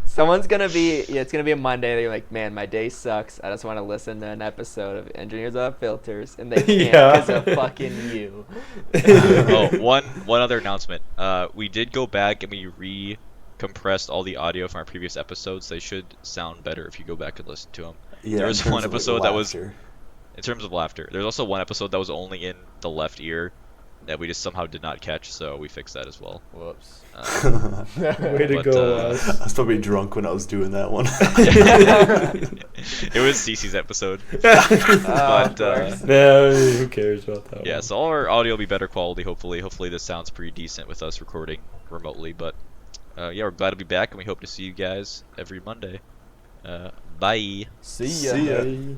Someone's gonna be. Yeah, it's gonna be a Monday. They're like, man, my day sucks. I just want to listen to an episode of Engineers Without Filters, and they can't Yeah. because of fucking you. Oh, one other announcement. We did go back and we re-compressed all the audio from our previous episodes. They should sound better if you go back and listen to them. Yeah, There in was terms one of, like, episode that was- laughter. In terms of laughter, there's also one episode that was only in the left ear that we just somehow did not catch, so we fixed that as well. Whoops. Way to But, go, uh, us. I was probably drunk when I was doing that one. It was Cece's episode. Of But, course. No, who cares about that Yeah, one? so all our audio will be better quality, hopefully. Hopefully this sounds pretty decent with us recording remotely, but yeah, we're glad to be back, and we hope to see you guys every Monday. Bye. See ya. See ya. Bye.